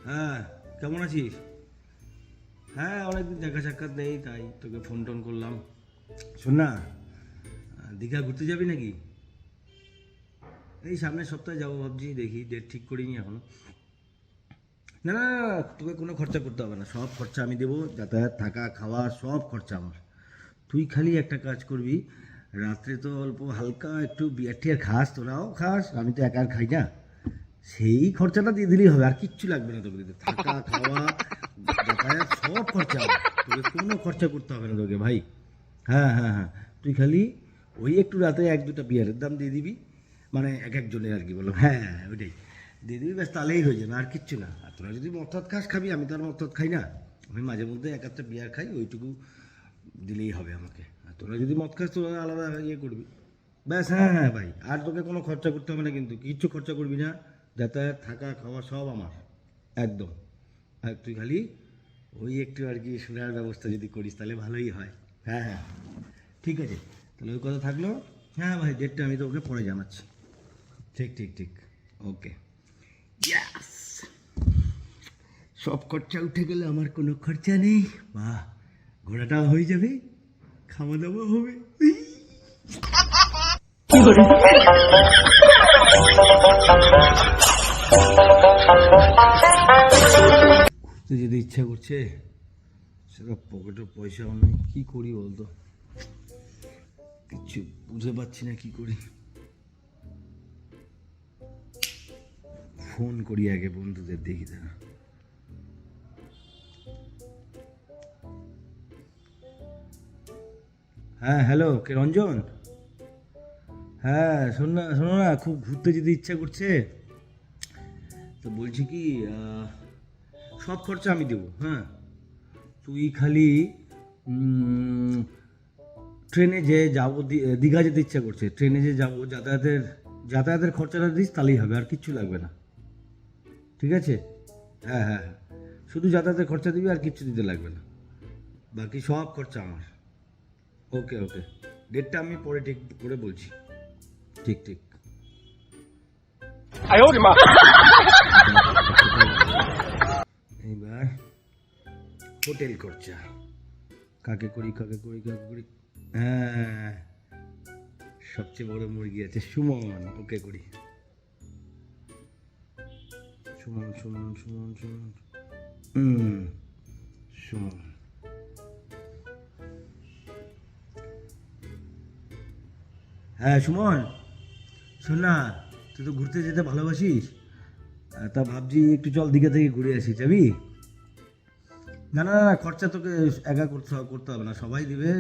Speaker 1: হ্যাঁ কেমন আছিস? হ্যাঁ, অনেকদিন দেখা সাক্ষাৎ নেই, তাই তোকে ফোন টোন করলাম। শোন না, দীঘা ঘুরতে যাবি নাকি? এই সামনের সপ্তাহে যাবো ভাবছি, দেখি ডেট ঠিক করিনি এখনো। না না না, তোকে কোনো খরচা করতে হবে না, সব খরচা আমি দেবো, যাতায়াত থাকা খাওয়া সব খরচা আমার। তুই খালি একটা কাজ করবি, রাত্রে তো অল্প হালকা একটু বিয়ার টিয়ার খাস, তোরাও খাস, আমি তো একা আর খাই না, সেই খরচাটা দিয়ে দিলেই হবে, আর কিচ্ছু লাগবে না তোকে দিতে। থাকা খাওয়া যাতায়াত সব খরচা আমার, তোকে কোনো খরচা করতে হবে না তোকে ভাই। হ্যাঁ হ্যাঁ হ্যাঁ, তুই খালি ওই একটু রাতে এক দুটা বিয়ারের দাম দিয়ে দিবি, মানে এক একজনের আর কি বলো, হ্যাঁ হ্যাঁ ওইটাই দিয়ে দিবি, ব্যাস তাহলেই হয়ে যাবে, আর কিচ্ছু না। আর তোরা যদি মদ খাস খাবি, আমি তো আর মদ খাই না, আমি মাঝে মধ্যে এক একটা বিয়ার খাই, ওইটুকু দিলেই হবে আমাকে। আর তোরা যদি মদ খাস তোরা আলাদা ইয়ে করবি, ব্যাস। হ্যাঁ হ্যাঁ ভাই, আর তোকে কোনো খরচা করতে হবে না, কিন্তু কিচ্ছু খরচা করবি না, যাতায়াত থাকা খাওয়া সব আমার একদম। আর তুই খালি ওই একটু আর কি শোনার ব্যবস্থা যদি করিস তাহলে ভালোই হয়। হ্যাঁ হ্যাঁ ঠিক আছে, তাহলে ওই কথা থাকলো। হ্যাঁ ভাই, ডেটটা আমি তোকে পরে জানাচ্ছি। ঠিক ঠিক ঠিক, ওকে। ইয়াস, সব খরচা উঠে গেলে আমার কোনো খরচা নেই, বাহ, ঘোরাটাও হয়ে যাবে, খাওয়া দাওয়া হবে। ঘুরতে যেতে ইচ্ছা করছে, সেটা পকেটে পয়সাও নেই, কি করি বলতো, কিছু বুঝতে পারছি না কি করি। ফোন করি আগে বন্ধুদের, দেখি তারা। হ্যাঁ হ্যালো, কে রঞ্জন? হ্যাঁ শোনো না, খুব ঘুরতে যেতে ইচ্ছা করছে, তো বলছি কি সব খরচা আমি দেবো, হ্যাঁ, তুই খালি ট্রেনে যে যাবো, দীঘা যেতে ইচ্ছা করছে, ট্রেনে যে যাবো, যাতায়াতের খরচাটা দিস তাহলেই হবে, আর কিচ্ছু লাগবে না, ঠিক আছে? হ্যাঁ হ্যাঁ হ্যাঁ, শুধু যাতায়াতের খরচা দিবি, আর কিচ্ছু দিতে লাগবে না, বাকি সব খরচা আমার। ওকে ওকে, ডেটটা আমি পরে ঠিক করে বলছি। ঠিক ঠিক।
Speaker 2: 哎呦我的妈！
Speaker 1: এইবার হোটেল খরচা কাকে করি, হ্যাঁ, সবচেয়ে বড় মুরগি আছে সুমন, ওকে করি। সুমন সুমন সুমন সুমন সুমন। হ্যাঁ সুমন, শোন না, তুই তো ঘুরতে যেতে ভালোবাসিস, তা ভাবছি একটু চল দীঘা থেকে ঘুরে আসি, যাবি? না না না, খরচা তোকে একা করতে হবে না, সবাই দিবে,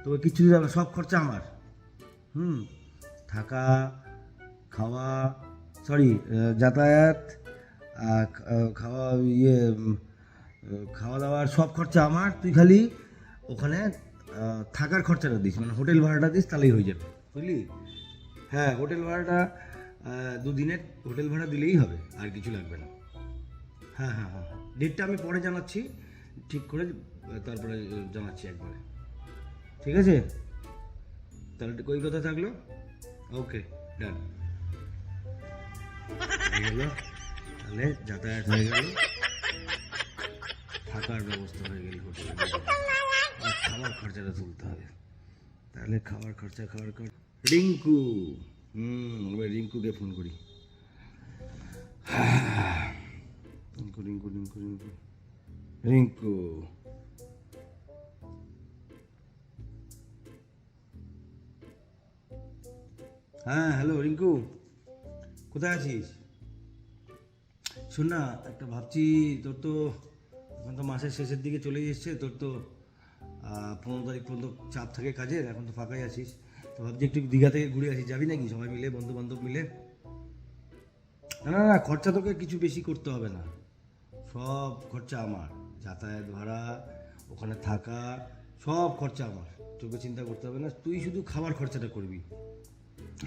Speaker 1: তোকে কিচ্ছু দিতে হবে না, সব খরচা আমার। থাকা খাওয়া, সরি, যাতায়াত, খাওয়া, ইয়ে খাওয়া দাওয়ার সব খরচা আমার, তুই খালি ওখানে থাকার খরচাটা দিস, মানে হোটেল ভাড়াটা দিস, তাহলেই হয়ে যাবে, বুঝলি? হ্যাঁ, হোটেল ভাড়াটা দুদিনের হোটেল ভাড়া দিলেই হবে, আর কিছু লাগবে না। হ্যাঁ হ্যাঁ হ্যাঁ, ডেটটা আমি পরে জানাচ্ছি, ঠিক করে তারপরে জানাচ্ছি একবারে, ঠিক আছে? তাহলে ওই কথা থাকলো, ওকে ডান, হয়ে গেল, তাহলে যাতায়াত হয়ে গেল, থাকার ব্যবস্থা হয়ে গেল হোটেলে, আর খাবার খরচাটা তুলতে হবে, তাহলে খাবার খরচা রিঙ্কু, এবার রিঙ্কুকে ফোন করি। রিঙ্কু রিঙ্কু রিঙ্কু রিঙ্কু রিঙ্কু, হ্যাঁ হ্যালো রিঙ্কু, কোথায় আছিস? শোন না, একটা ভাবছি, তোর তো এখন তো মাসের শেষের দিকে চলে এসছে, তোর তো 15 তারিখ পর্যন্ত চাপ থাকে কাজের, এখন তো ফাঁকাই আছিস, তো ভাবছি একটু দীঘা থেকে ঘুরে আসি, যাবি নাকি সবাই মিলে, বন্ধু বান্ধব মিলে? না না না, খরচা তোকে কিছু বেশি করতে হবে না, সব খরচা আমার, যাতায়াত ভাড়া, ওখানে থাকা, সব খরচা আমার, তোকে চিন্তা করতে হবে না, তুই শুধু খাবার খরচাটা করবি।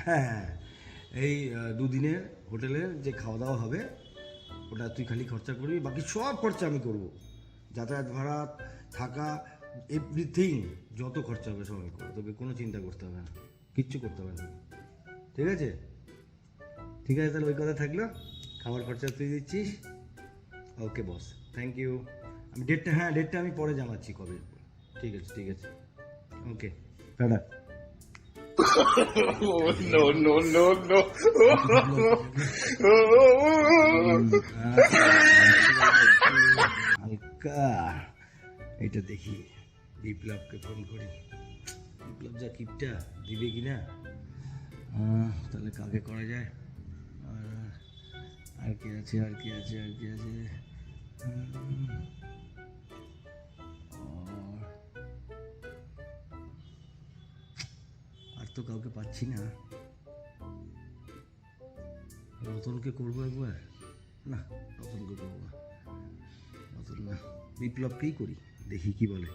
Speaker 1: হ্যাঁ হ্যাঁ, এই দুদিনের হোটেলের যে খাওয়া দাওয়া হবে ওটা তুই খালি খরচা করবি, বাকি সব খরচা আমি করব, যাতায়াত ভাড়া, থাকা, এভরিথিং, যত খরচা হবে সব আমি করবো, তোকে কোনো চিন্তা করতে হবে না, কিচ্ছু করতে হবে না, ঠিক আছে? ঠিক আছে, তাহলে ওই কথা থাকলো, খাবার খরচা তুই দিচ্ছিস, ওকে বস, থ্যাংক ইউ। আমি ডেটটা আমি পরে জানাচ্ছি কবে, ঠিক আছে, ওকে, tata.
Speaker 2: Oh, no, no, no, no.
Speaker 1: হালকা এটা দেখি, বিপ্লবকে ফোন করি। বিপ্লব যা কিপটা, দিবে কি না? তাহলে কাকে করা যায়? আর কি আছে, আর কি আছে, আর কি আছে? আর তো কাউকে পাচ্ছি না। রতনকে করবো একবার? না, রতনকে করবো না, রতন না, বিপ্লবকেই করি, দেখি কি বলে।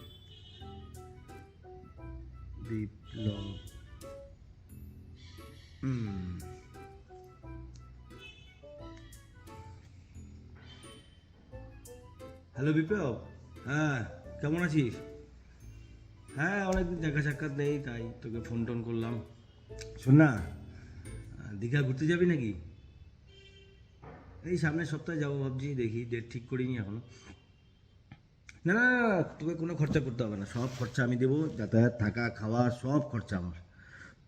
Speaker 1: বিপ্লব, হ্যালো বিপ্লব, হ্যাঁ কেমন আছিস? হ্যাঁ অনেকদিন দেখা সাক্ষাৎ নেই, তাই তোকে ফোন টোন করলাম। শোন না, দীঘা ঘুরতে যাবি নাকি? এই সামনের সপ্তাহে যাবো ভাবছি, দেখি ডেট ঠিক করিনি এখনো। না না না, তোকে কোনো খরচা করতে হবে না, সব খরচা আমি দেবো, যাতায়াত, থাকা, খাওয়া সব খরচা আমার।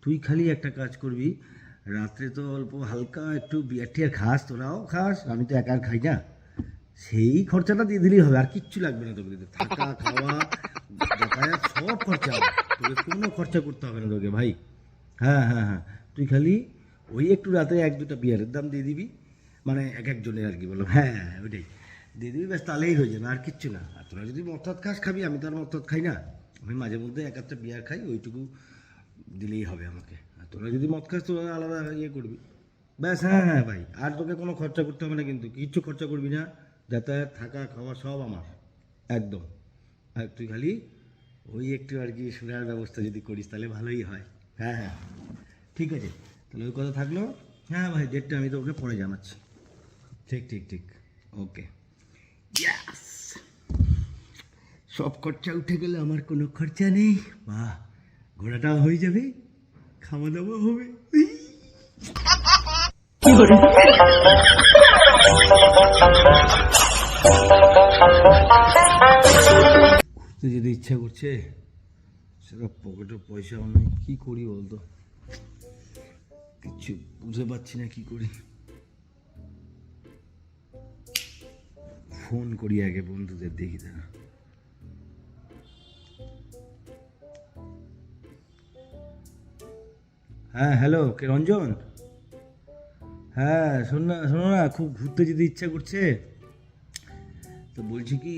Speaker 1: তুই খালি একটা কাজ করবি, রাত্রে তো অল্প হালকা একটু বিয়ার টিয়ার খাস, তোরাও খাস, আমি তো একা আর খাই না, সেই খরচাটা দিয়ে দিলেই হবে, আর কিচ্ছু লাগবে না তোকে দিতে। থাকা, খাওয়া, যাতায়াত সব খরচা হবে, তোকে কোনো খরচা করতে হবে না তোকে ভাই। হ্যাঁ হ্যাঁ হ্যাঁ, তুই খালি ওই একটু রাতে 1-2টা বিয়ারের দাম দিয়ে দিবি, মানে এক একজনের আর কি, বলো, হ্যাঁ হ্যাঁ ওইটাই দিয়ে দিবি, ব্যাস তাহলেই হয়ে যাবে, আর কিচ্ছু না। আর তোরা যদি মদ খাস খাবি, আমি তো আর মদ খাই না, আমি মাঝে মধ্যে 1-1টা বিয়ার খাই, ওইটুকু দিলেই হবে আমাকে। আর তোরা যদি মদ খাস, তোরা আলাদা ইয়ে করবি, ব্যাস। হ্যাঁ হ্যাঁ ভাই, আর তোকে কোনো খরচা করতে হবে না, কিন্তু কিচ্ছু খরচা করবি না, যাতায়াত, থাকা, খাওয়া সব আমার একদম। আর তুই খালি ওই একটু আর কি শোনার ব্যবস্থা যদি করিস তাহলে ভালোই হয়। হ্যাঁ হ্যাঁ ঠিক আছে, তাহলে ওই কথা থাকলো। হ্যাঁ ভাই, ডেটটা আমি তো ওকে পরে জানাচ্ছি। ঠিক ঠিক ঠিক, ওকে। ইয়াস, সব খরচা উঠে গেলে আমার কোনো খরচা নেই, বাহ, ঘোরাটাও হয়ে যাবে, খাওয়া দাওয়া হবে। ঘুরতে যেতে ইচ্ছা করছে, সেটা পকেটে পয়সাও নেই, কি করি বলতো, কিচ্ছু বুঝতে পারছি না কি করি। ফোন করি আগে বন্ধুদের, দেখি তারা। হ্যাঁ হ্যালো, কে রঞ্জন? হ্যাঁ শোনো না, খুব ঘুরতে যেতে ইচ্ছা করছে, তো বলছি কি,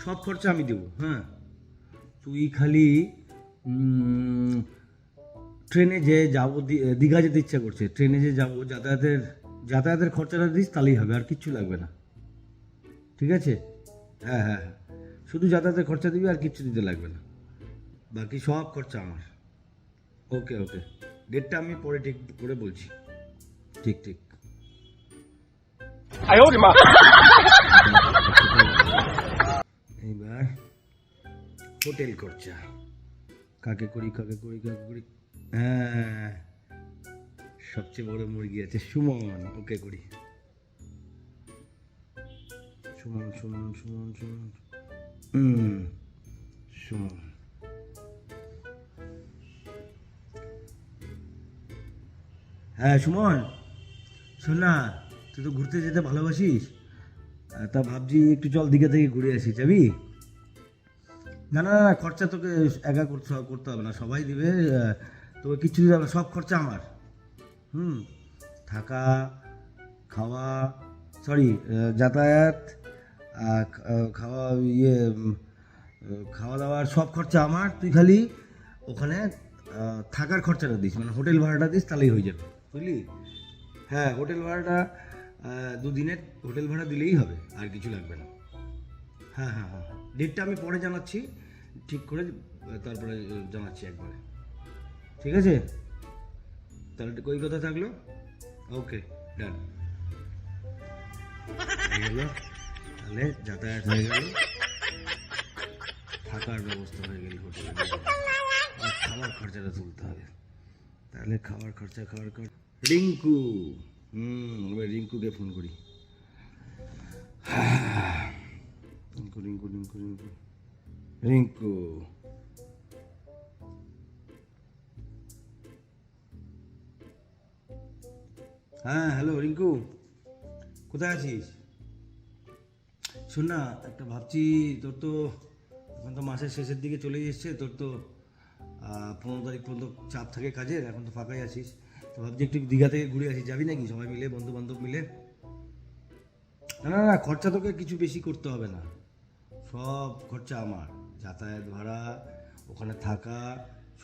Speaker 1: সব খরচা আমি দেবো, হ্যাঁ, তুই খালি ট্রেনে যে যাবো, দীঘা যেতে ইচ্ছা করছে, ট্রেনে যে যাবো, যাতায়াতের খরচাটা দিস তাহলেই হবে, আর কিচ্ছু লাগবে না, ঠিক আছে? হ্যাঁ হ্যাঁ হ্যাঁ, শুধু যাতায়াতের খরচা দিবি, আর কিচ্ছু দিতে লাগবে না, বাকি সব খরচা আমার। ওকে ওকে, ডেটটা আমি পরে ঠিক করে বলছি। ঠিক ঠিক।
Speaker 2: 哎呦我的妈！
Speaker 1: এইবার হোটেল খরচা কাকে করি, কাকে করি, কাকে করি? হ্যাঁ, সবচেয়ে বড় মুরগি আছে, সুমন, ওকে করি। সুমন সুমন সুমন সুমন, সুমন। হ্যাঁ সুমন, শোন না, তুই তো ঘুরতে যেতে ভালোবাসিস, তা ভাবছি একটু চল দীঘা থেকে ঘুরে আসি, যাবি? না না না, খরচা তোকে একা করতে হবে না, সবাই দিবে, তোকে কিচ্ছু দিতে হবে না, সব খরচা আমার। থাকা, খাওয়া, সরি, যাতায়াত, খাওয়া, ইয়ে, খাওয়া দাওয়ার সব খরচা আমার, তুই খালি ওখানে থাকার খরচাটা দিস, মানে হোটেল ভাড়াটা দিস, তাহলেই হয়ে যাবে, বুঝলি? হ্যাঁ, হোটেল ভাড়াটা 2 দিনের হোটেল ভাড়া দিলেই হবে, আর কিছু লাগবে না। হ্যাঁ হ্যাঁ হ্যাঁ, ডেটটা আমি পরে জানাচ্ছি, ঠিক করে তারপরে জানাচ্ছি একবারে, ঠিক আছে? তাহলে ওই কথা থাকলো, ওকে ডান, হয়ে গেল, তাহলে যাতায়াত হয়ে গেল, থাকার ব্যবস্থা হয়ে গেল হোটেলে, আর খাবার খরচাটা তুলতে হবে, তাহলে খাওয়ার খরচা রিঙ্কু, এবার রিঙ্কুকে ফোন করি। রিঙ্কু রিঙ্কু রিঙ্কু রিঙ্কু রিঙ্কু, হ্যাঁ হ্যালো রিঙ্কু, কোথায় আছিস? শোন না, একটা ভাবছি, তোর তো এখন তো মাসের শেষের দিকে চলে এসছে, তোর তো 15 তারিখ পর্যন্ত চাপ থাকে কাজের, এখন তো ফাঁকাই আছিস, তো ভাবছি একটু দীঘা থেকে ঘুরে আসি, যাবি নাকি সবাই মিলে, বন্ধু বান্ধব মিলে? না না না, খরচা তোকে কিছু বেশি করতে হবে না, সব খরচা আমার, যাতায়াত ভাড়া, ওখানে থাকা,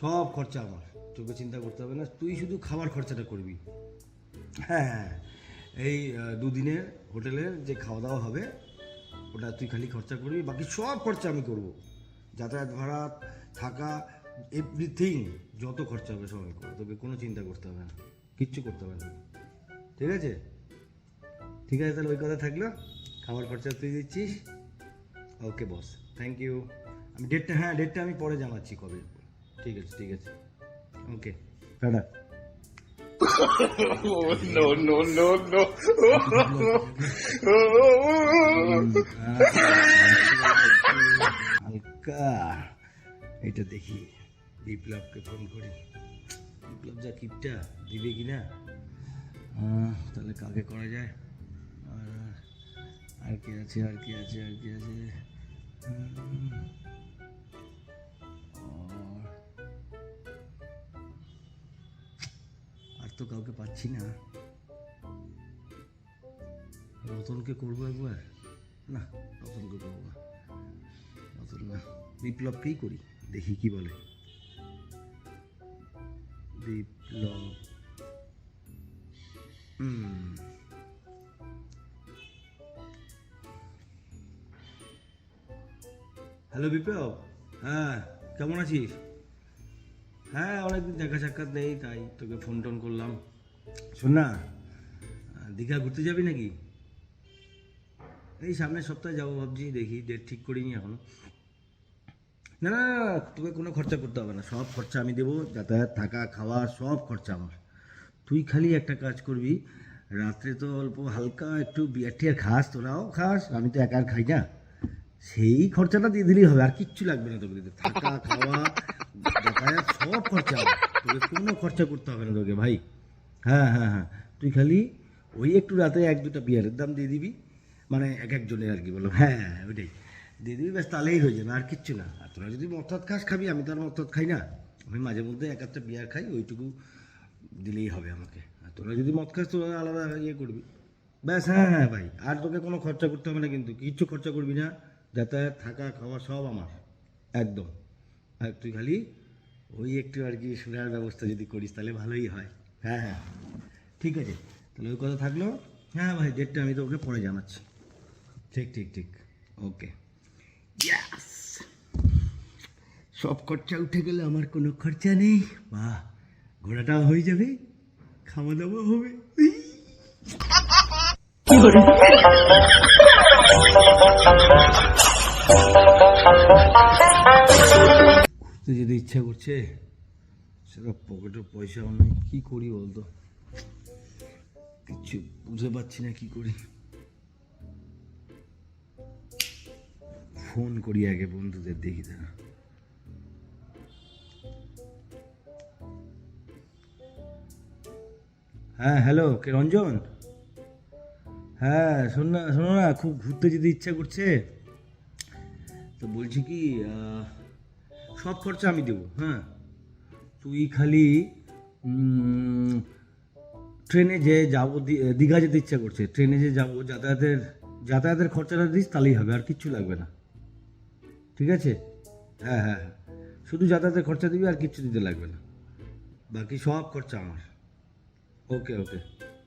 Speaker 1: সব খরচা আমার, তোকে চিন্তা করতে হবে না, তুই শুধু খাবার খরচাটা করবি। হ্যাঁ হ্যাঁ, এই দুদিনের হোটেলের যে খাওয়া দাওয়া হবে ওটা তুই খালি খরচা করবি, বাকি সব খরচা আমি করব, যাতায়াত ভাড়া, থাকা, এভরিথিং, যত খরচা হবে সব আমি করবো, তোকে কোনো চিন্তা করতে হবে না, কিচ্ছু করতে হবে না, ঠিক আছে? ঠিক আছে, তাহলে ওই কথা থাকলো, খাবার খরচা তুই দিচ্ছিস। ওকে বস, থ্যাংক ইউ। আমি ডেটটা আমি পরে জানাচ্ছি কবে। ঠিক আছে ঠিক আছে, ওকে, tata.
Speaker 2: Oh, no, no, no, no.
Speaker 1: হালকা এটা দেখি, বিপ্লবকে ফোন করি, বিপ্লব যা কিপটা, দিবে কি না, তাহলে কাকে করা যায়, আর আর কি আছে, আর কি আছে, আর কি আছে, আর তো কাউকে পাচ্ছি না, রতনকে করবো একবার, না রতনকে করবো না, রতন না, বিপ্লবকেই করি, দেখি কি বলে বিপ্লব। হ্যালো বিপ্লব, হ্যাঁ কেমন আছিস? হ্যাঁ অনেকদিন দেখা সাক্ষাৎ নেই, তাই তোকে ফোন টোন করলাম। শোন না, দীঘা ঘুরতে যাবি নাকি? এই সামনের সপ্তাহে যাবো ভাবছি, দেখি ডেট ঠিক করিনি এখনো। না না না, তোকে কোনো খরচা করতে হবে না, সব খরচা আমি দেবো, যাতায়াত, থাকা, খাওয়া, সব খরচা আমার। তুই খালি একটা কাজ করবি, রাত্রে তো অল্প হালকা একটু বিয়ার টিয়ার খাস, তোরাও খাস, আমি তো একা আর খাই না, সেই খরচাটা দিয়ে দিলেই হবে, আর কিচ্ছু লাগবে না তোকে দিতে, থাকা খাওয়া যাতায়াত সব খরচা আমার, তোকে কোনো খরচা করতে হবে না তোকে ভাই। হ্যাঁ হ্যাঁ হ্যাঁ, তুই খালি ওই একটু রাতে 1-2টা বিয়ারের দাম দিয়ে দিবি, মানে এক একজনের আর কি, বললাম, হ্যাঁ হ্যাঁ ওইটাই দিয়ে দিবি, ব্যাস তাহলেই হয়ে যাবে, আর কিচ্ছু না। আর তোরা যদি মদ খাস খাবি, আমি তো আর মদ খাই না, আমি মাঝে মধ্যে 1-1টা বিয়ার খাই, ওইটুকু দিলেই হবে আমাকে। আর তোরা যদি মদ খাস তোরা আলাদা ইয়ে করবি, ব্যাস। হ্যাঁ হ্যাঁ ভাই, আর তোকে কোনো খরচা করতে হবে না, কিন্তু কিচ্ছু খরচা করবি না, যাতায়াত থাকা খাওয়া সব আমার একদম। আর তুই খালি ওই একটু আর কি শোনার ব্যবস্থা যদি করিস তাহলে ভালোই হয়। হ্যাঁ হ্যাঁ ঠিক আছে, তাহলে ওই কথা থাকলো। হ্যাঁ ভাই, ডেটটা আমি তো ওকে পরে জানাচ্ছি। ঠিক ঠিক ঠিক, ওকে। ইয়াস, সব খরচা উঠে গেলে আমার কোনো খরচা নেই, বাহ, ঘোরাটাও হয়ে যাবে, খাওয়া দাওয়া হবে। ঘুরতে যেতে ইচ্ছা করছে, সেটা পকেটে পয়সাও নেই, কি করি বলতো, কিচ্ছু বুঝে পাচ্ছি না কি করি। ফোন করি আগে বন্ধুদের, দেখি তারা। হ্যাঁ হ্যালো, কে রঞ্জন? হ্যাঁ শোনো না, খুব ঘুরতে যেতে ইচ্ছা করছে, তো বলছি কি, সব খরচা আমি দেবো, হ্যাঁ, তুই খালি ট্রেনে যে যাবো, দীঘা যেতে ইচ্ছা করছে, ট্রেনে যে যাবো, যাতায়াতের খরচাটা দিস তাহলেই হবে, আর কিচ্ছু লাগবে না, ঠিক আছে? হ্যাঁ হ্যাঁ হ্যাঁ, শুধু যাতায়াতের খরচা দিবি, আর কিচ্ছু দিতে লাগবে না, বাকি সব খরচা আমার। ওকে ওকে,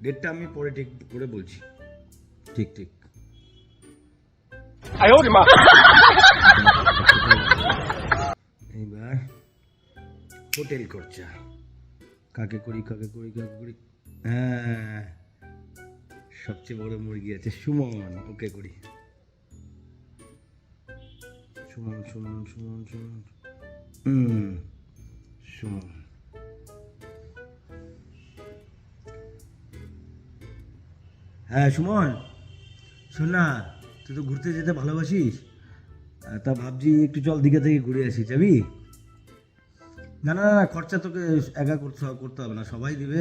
Speaker 1: ডেটটা আমি পরে ঠিক করে বলছি। ঠিক ঠিক। এইবার হোটেল খরচা কাকে করি, হ্যাঁ, সবচেয়ে বড় মুরগি আছে সুমন, ওকে করি। সুমন সুমন সুমন সুমন সুমন। হ্যাঁ সুমন, শোন না, তুই তো ঘুরতে যেতে ভালোবাসিস, তা ভাবছি একটু চল দীঘা থেকে ঘুরে আসি, যাবি? না না না, খরচা তোকে একা করতে হবে না, সবাই দিবে,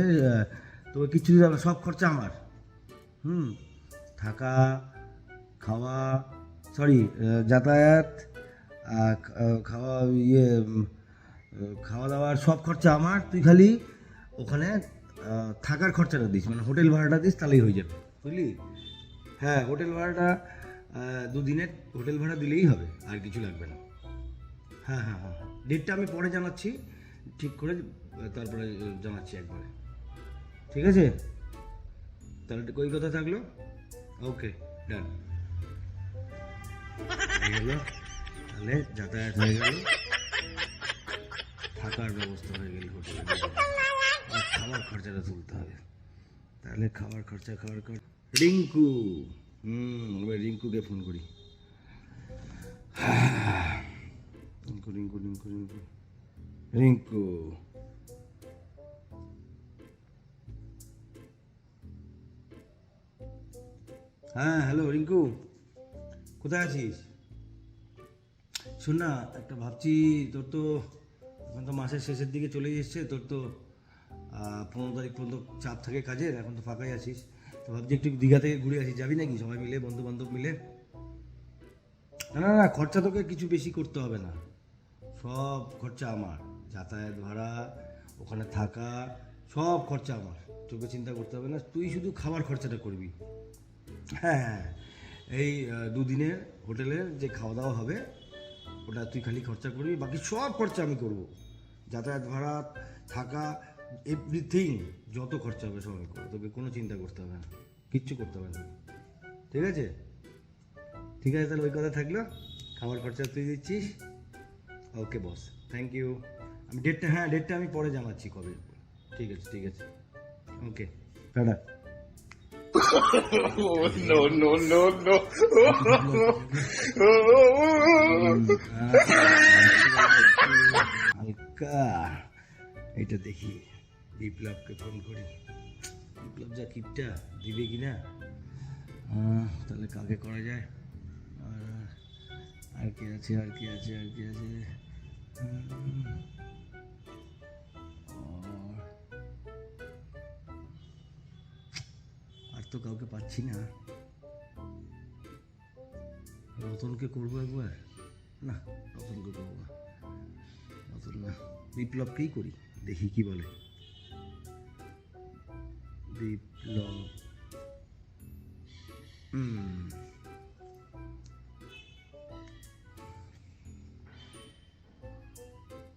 Speaker 1: তোকে কিচ্ছু দিতে হবে না, সব খরচা আমার। থাকা, খাওয়া, সরি, যাতায়াত, খাওয়া, খাওয়া দাওয়ার সব খরচা আমার। তুই খালি ওখানে থাকার খরচাটা দিস, মানে হোটেল ভাড়াটা দিস, তাহলেই হয়ে যাবে, বুঝলি? হ্যাঁ, হোটেল ভাড়াটা দুদিনের হোটেল ভাড়া দিলেই হবে, আর কিছু লাগবে না। হ্যাঁ হ্যাঁ হ্যাঁ, ডেটটা আমি পরে জানাচ্ছি, ঠিক করে তারপরে জানাচ্ছি একবারে, ঠিক আছে? তাহলে ওই কথা থাকলো, ওকে, ডান। হয়ে গেল, তাহলে যাতায়াত হয়ে গেল, থাকার ব্যবস্থা হয়ে গেল হোটেলে, আর খাবার খরচাটা তুলতে হবে। তাহলে খাবার খরচা রিঙ্কু, এবার রিঙ্কুকে ফোন করি। রিঙ্কু রিঙ্কু রিঙ্কু রিঙ্কু রিঙ্কু, হ্যাঁ হ্যালো রিঙ্কু, কোথায় আছিস? শোন না, একটা ভাবছি, তোর তো এখন তো মাসের শেষের দিকে চলে এসছে, তোর তো 15 তারিখ পর্যন্ত চাপ থাকে কাজের, এখন তো ফাঁকাই আছিস, তো ভাবছি একটু দীঘা থেকে ঘুরে আসি, যাবি নাকি সবাই মিলে, বন্ধু বান্ধব মিলে? না না না, খরচা তোকে কিছু বেশি করতে হবে না, সব খরচা আমার, যাতায়াত ভাড়া, ওখানে থাকা, সব খরচা আমার, তোকে চিন্তা করতে হবে না, তুই শুধু খাবার খরচাটা করবি। হ্যাঁ হ্যাঁ, এই দুদিনের হোটেলের যে খাওয়া দাওয়া হবে ওটা তুই খালি খরচা করবি, বাকি সব খরচা আমি করব, যাতায়াত ভাড়া, থাকা, এভরিথিং, যত খরচা হবে সব আমি করবো, তোকে কোনো চিন্তা করতে হবে না, কিচ্ছু করতে হবে না, ঠিক আছে? ঠিক আছে, তাহলে ওই কথা থাকলো, খাবার খরচা তুই দিচ্ছিস, ওকে বস, থ্যাংক ইউ। আমি ডেটটা আমি পরে জানাচ্ছি কবে, ঠিক আছে ঠিক আছে, ওকে, tata.
Speaker 2: no, no, no, no.
Speaker 1: হালকা এটা দেখি, বিপ্লবকে ফোন করি, বিপ্লব যা কিপটা, দিবে কি না, তাহলে কাকে করা যায়, আর কি আছে, আর কি আছে, আর কি আছে, আর তো কাউকে পাচ্ছি না। রতনকে করবো একবার, না রতনকে করবো না, রতন না, বিপ্লবকেই করি, দেখি কি বলে বিপ্লব।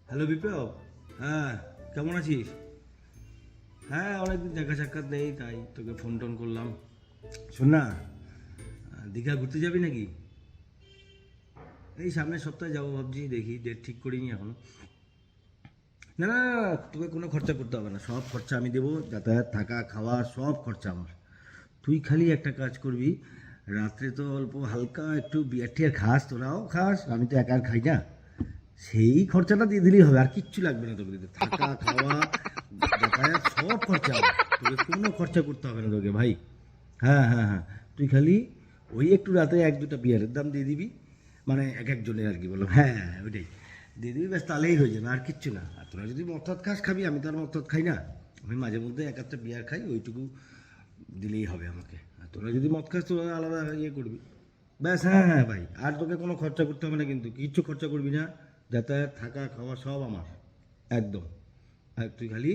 Speaker 1: হ্যালো বিপ্লব, হ্যাঁ কেমন আছিস? হ্যাঁ, অনেকদিন দেখা সাক্ষাৎ নেই, তাই তোকে ফোন টোন করলাম। শোন না, দীঘা ঘুরতে যাবি নাকি? এই সামনের সপ্তাহে যাবো ভাবছি, দেখি ডেট ঠিক করিনি এখনো। না না না, তোকে কোনো খরচা করতে হবে না, সব খরচা আমি দেবো, যাতায়াত, থাকা, খাওয়া, সব খরচা আমার। তুই খালি একটা কাজ করবি, রাত্রে তো অল্প হালকা একটু বিয়ার টিয়ার খাস, তোরাও খাস, আমি তো একা আর খাই না, সেই খরচাটা দিয়ে দিলেই হবে, আর কিচ্ছু লাগবে না তোকে দিতে, থাকা, খাওয়া, যাতায়াত, সব খরচা আমার, তোকে কোনো খরচা করতে হবে না তোকে ভাই। হ্যাঁ হ্যাঁ হ্যাঁ, তুই খালি ওই একটু রাতে 1-2টা বিয়ারের দাম দিয়ে দিবি, মানে এক একজনের আর কি, বললাম, হ্যাঁ ওইটাই দিয়ে দিবি, ব্যাস, তাহলেই হয়ে যাবে, আর কিচ্ছু না। আর তোরা যদি মদ খাস খাবি, আমি তো আর মদ খাই না, আমি মাঝে মধ্যে 1-1টা বিয়ার খাই, ওইটুকু দিলেই হবে আমাকে। আর তোরা যদি মদ খাস তোরা আলাদা ইয়ে করবি, ব্যাস। হ্যাঁ হ্যাঁ ভাই, আর তোকে কোনো খরচা করতে হবে না, কিন্তু কিচ্ছু খরচা করবি না, যাতায়াত, থাকা, খাওয়া সব আমার একদম। আর তুই খালি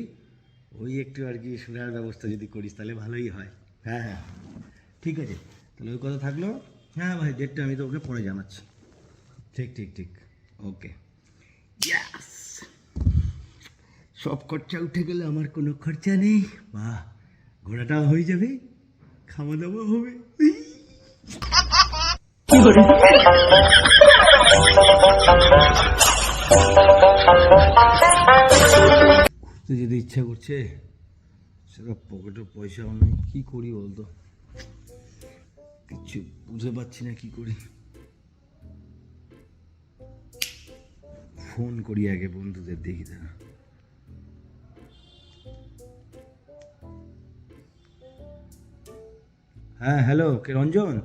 Speaker 1: ওই একটু আর কি শোনার ব্যবস্থা যদি করিস তাহলে ভালোই হয়। হ্যাঁ হ্যাঁ, ঠিক আছে, তাহলে ওই কথা থাকলো। হ্যাঁ ভাই, ডেটটা আমি তোকে পরে জানাচ্ছি, ঠিক ঠিক ঠিক, ওকে, ইয়াস, সব খরচা উঠে গেলে আমার কোনো খরচা নেই, বাহ, ঘোরাটা হয়ে যাবে, খাওয়া দাওয়া হবে। ঘুরতে যেতে ইচ্ছা করছে, সেটা পকেটে পয়সাও নেই, কি করি বলতো, কিছু বুঝে পাচ্ছি না কি করি। ফোন করি আগে বন্ধুদের, দেখি তারা। হ্যাঁ হ্যালো, কে রঞ্জন?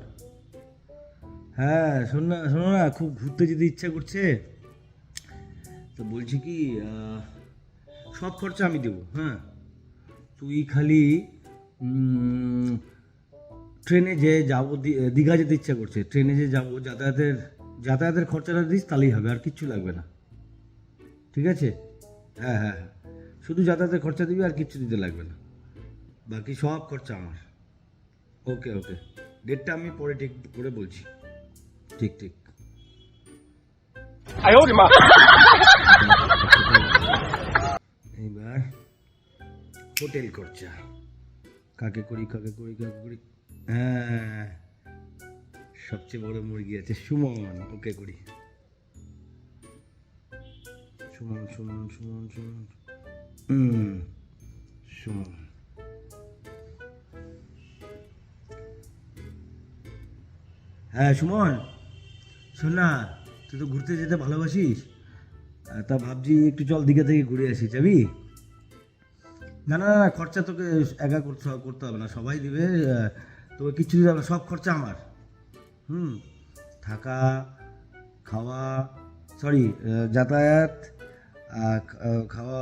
Speaker 1: হ্যাঁ শোনো না, খুব ঘুরতে যেতে ইচ্ছা করছে, তো বলছি কি, সব খরচা আমি দেবো, হ্যাঁ, তুই খালি ট্রেনে যে যাবো, দীঘা যেতে ইচ্ছা করছে, ট্রেনে যে যাবো, যাতায়াতের খরচাটা দিস তাহলেই হবে, আর কিচ্ছু লাগবে না, ঠিক আছে? হ্যাঁ হ্যাঁ হ্যাঁ, শুধু যাতায়াতের খরচা দিবি, আর কিচ্ছু দিতে লাগবে না, বাকি সব খরচা আমার। ওকে ওকে, ডেটটা আমি পরে ঠিক করে বলছি। ঠিক ঠিক।
Speaker 2: 哎呦我的妈！
Speaker 1: এইবার হোটেল খরচা কাকে করি, হ্যাঁ, সবচেয়ে বড় মুরগি আছে সুমন, ওকে করি। সুমন সুমন সুমন সুমন সুমন। হ্যাঁ সুমন, শোন না, তুই তো ঘুরতে যেতে ভালোবাসিস, তা ভাবছি একটু চল দীঘা থেকে ঘুরে আসি, যাবি? না না না, খরচা তোকে একা করতে হবে না, সবাই দিবে, তোকে কিচ্ছু দিতে হবে না, সব খরচা আমার। থাকা, খাওয়া, সরি, যাতায়াত, খাওয়া,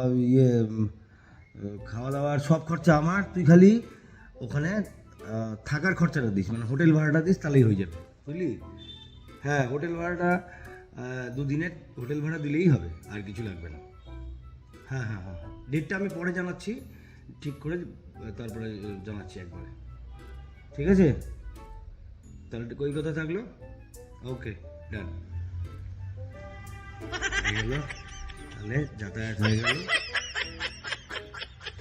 Speaker 1: খাওয়া দাওয়ার সব খরচা আমার। তুই খালি ওখানে থাকার খরচাটা দিস, মানে হোটেল ভাড়াটা দিস, তাহলেই হয়ে যাবে, বুঝলি? হ্যাঁ, হোটেল ভাড়াটা দুদিনের হোটেল ভাড়া দিলেই হবে, আর কিছু লাগবে না। হ্যাঁ হ্যাঁ হ্যাঁ, ডেটটা আমি পরে জানাচ্ছি, ঠিক করে তারপরে জানাচ্ছি একবারে, ঠিক আছে? তাহলে ওই কথা থাকলো, ওকে ডান। হয়ে গেল, তাহলে যাতায়াত হয়ে গেল,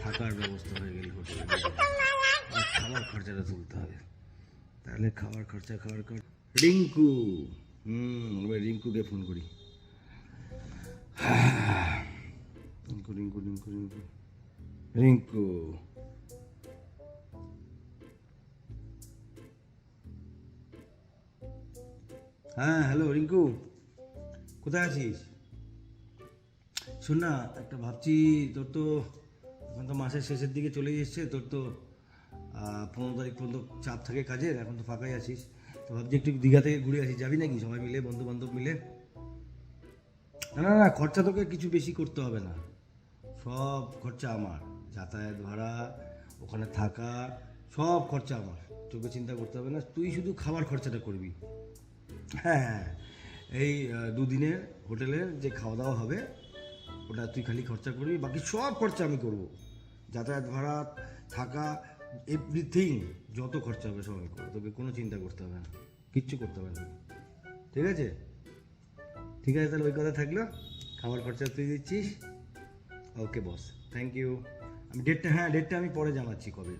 Speaker 1: থাকার ব্যবস্থা হয়ে গেল হোটেলে, আর খাবার খরচাটা তুলতে হবে, তাহলে খাবার খরচা রিঙ্কু, এবার রিঙ্কুকে ফোন করি। রিঙ্কু রিঙ্কু রিঙ্কু রিঙ্কু রিঙ্কু, হ্যাঁ হ্যালো রিঙ্কু, কোথায় আছিস? শোন না, একটা ভাবছি, তোর তো এখন তো মাসের শেষের দিকে চলে এসছে, তোর তো 15 তারিখ পর্যন্ত চাপ থাকে কাজের, এখন তো ফাঁকাই আছিস, তো ভাবছি একটু দীঘা থেকে ঘুরে আসি, যাবি নাকি সবাই মিলে, বন্ধু বান্ধব মিলে? না না না, খরচা তোকে কিছু বেশি করতে হবে না, সব খরচা আমার, যাতায়াত ভাড়া, ওখানে থাকা, সব খরচা আমার, তোকে চিন্তা করতে হবে না, তুই শুধু খাবার খরচাটা করবি। হ্যাঁ হ্যাঁ, এই দুদিনের হোটেলের যে খাওয়া দাওয়া হবে ওটা তুই খালি খরচা করবি, বাকি সব খরচা আমি করব, যাতায়াত ভাড়া, থাকা, এভরিথিং, যত খরচা হবে সব আমি করবো, তোকে কোনো চিন্তা করতে হবে না, কিচ্ছু করতে হবে না, ঠিক আছে? ঠিক আছে, তাহলে ওই কথা থাকলো, খাবার খরচা তুই দিচ্ছিস। ওকে বস, থ্যাংক ইউ। আমি ডেটটা আমি পরে জানাচ্ছি কবে।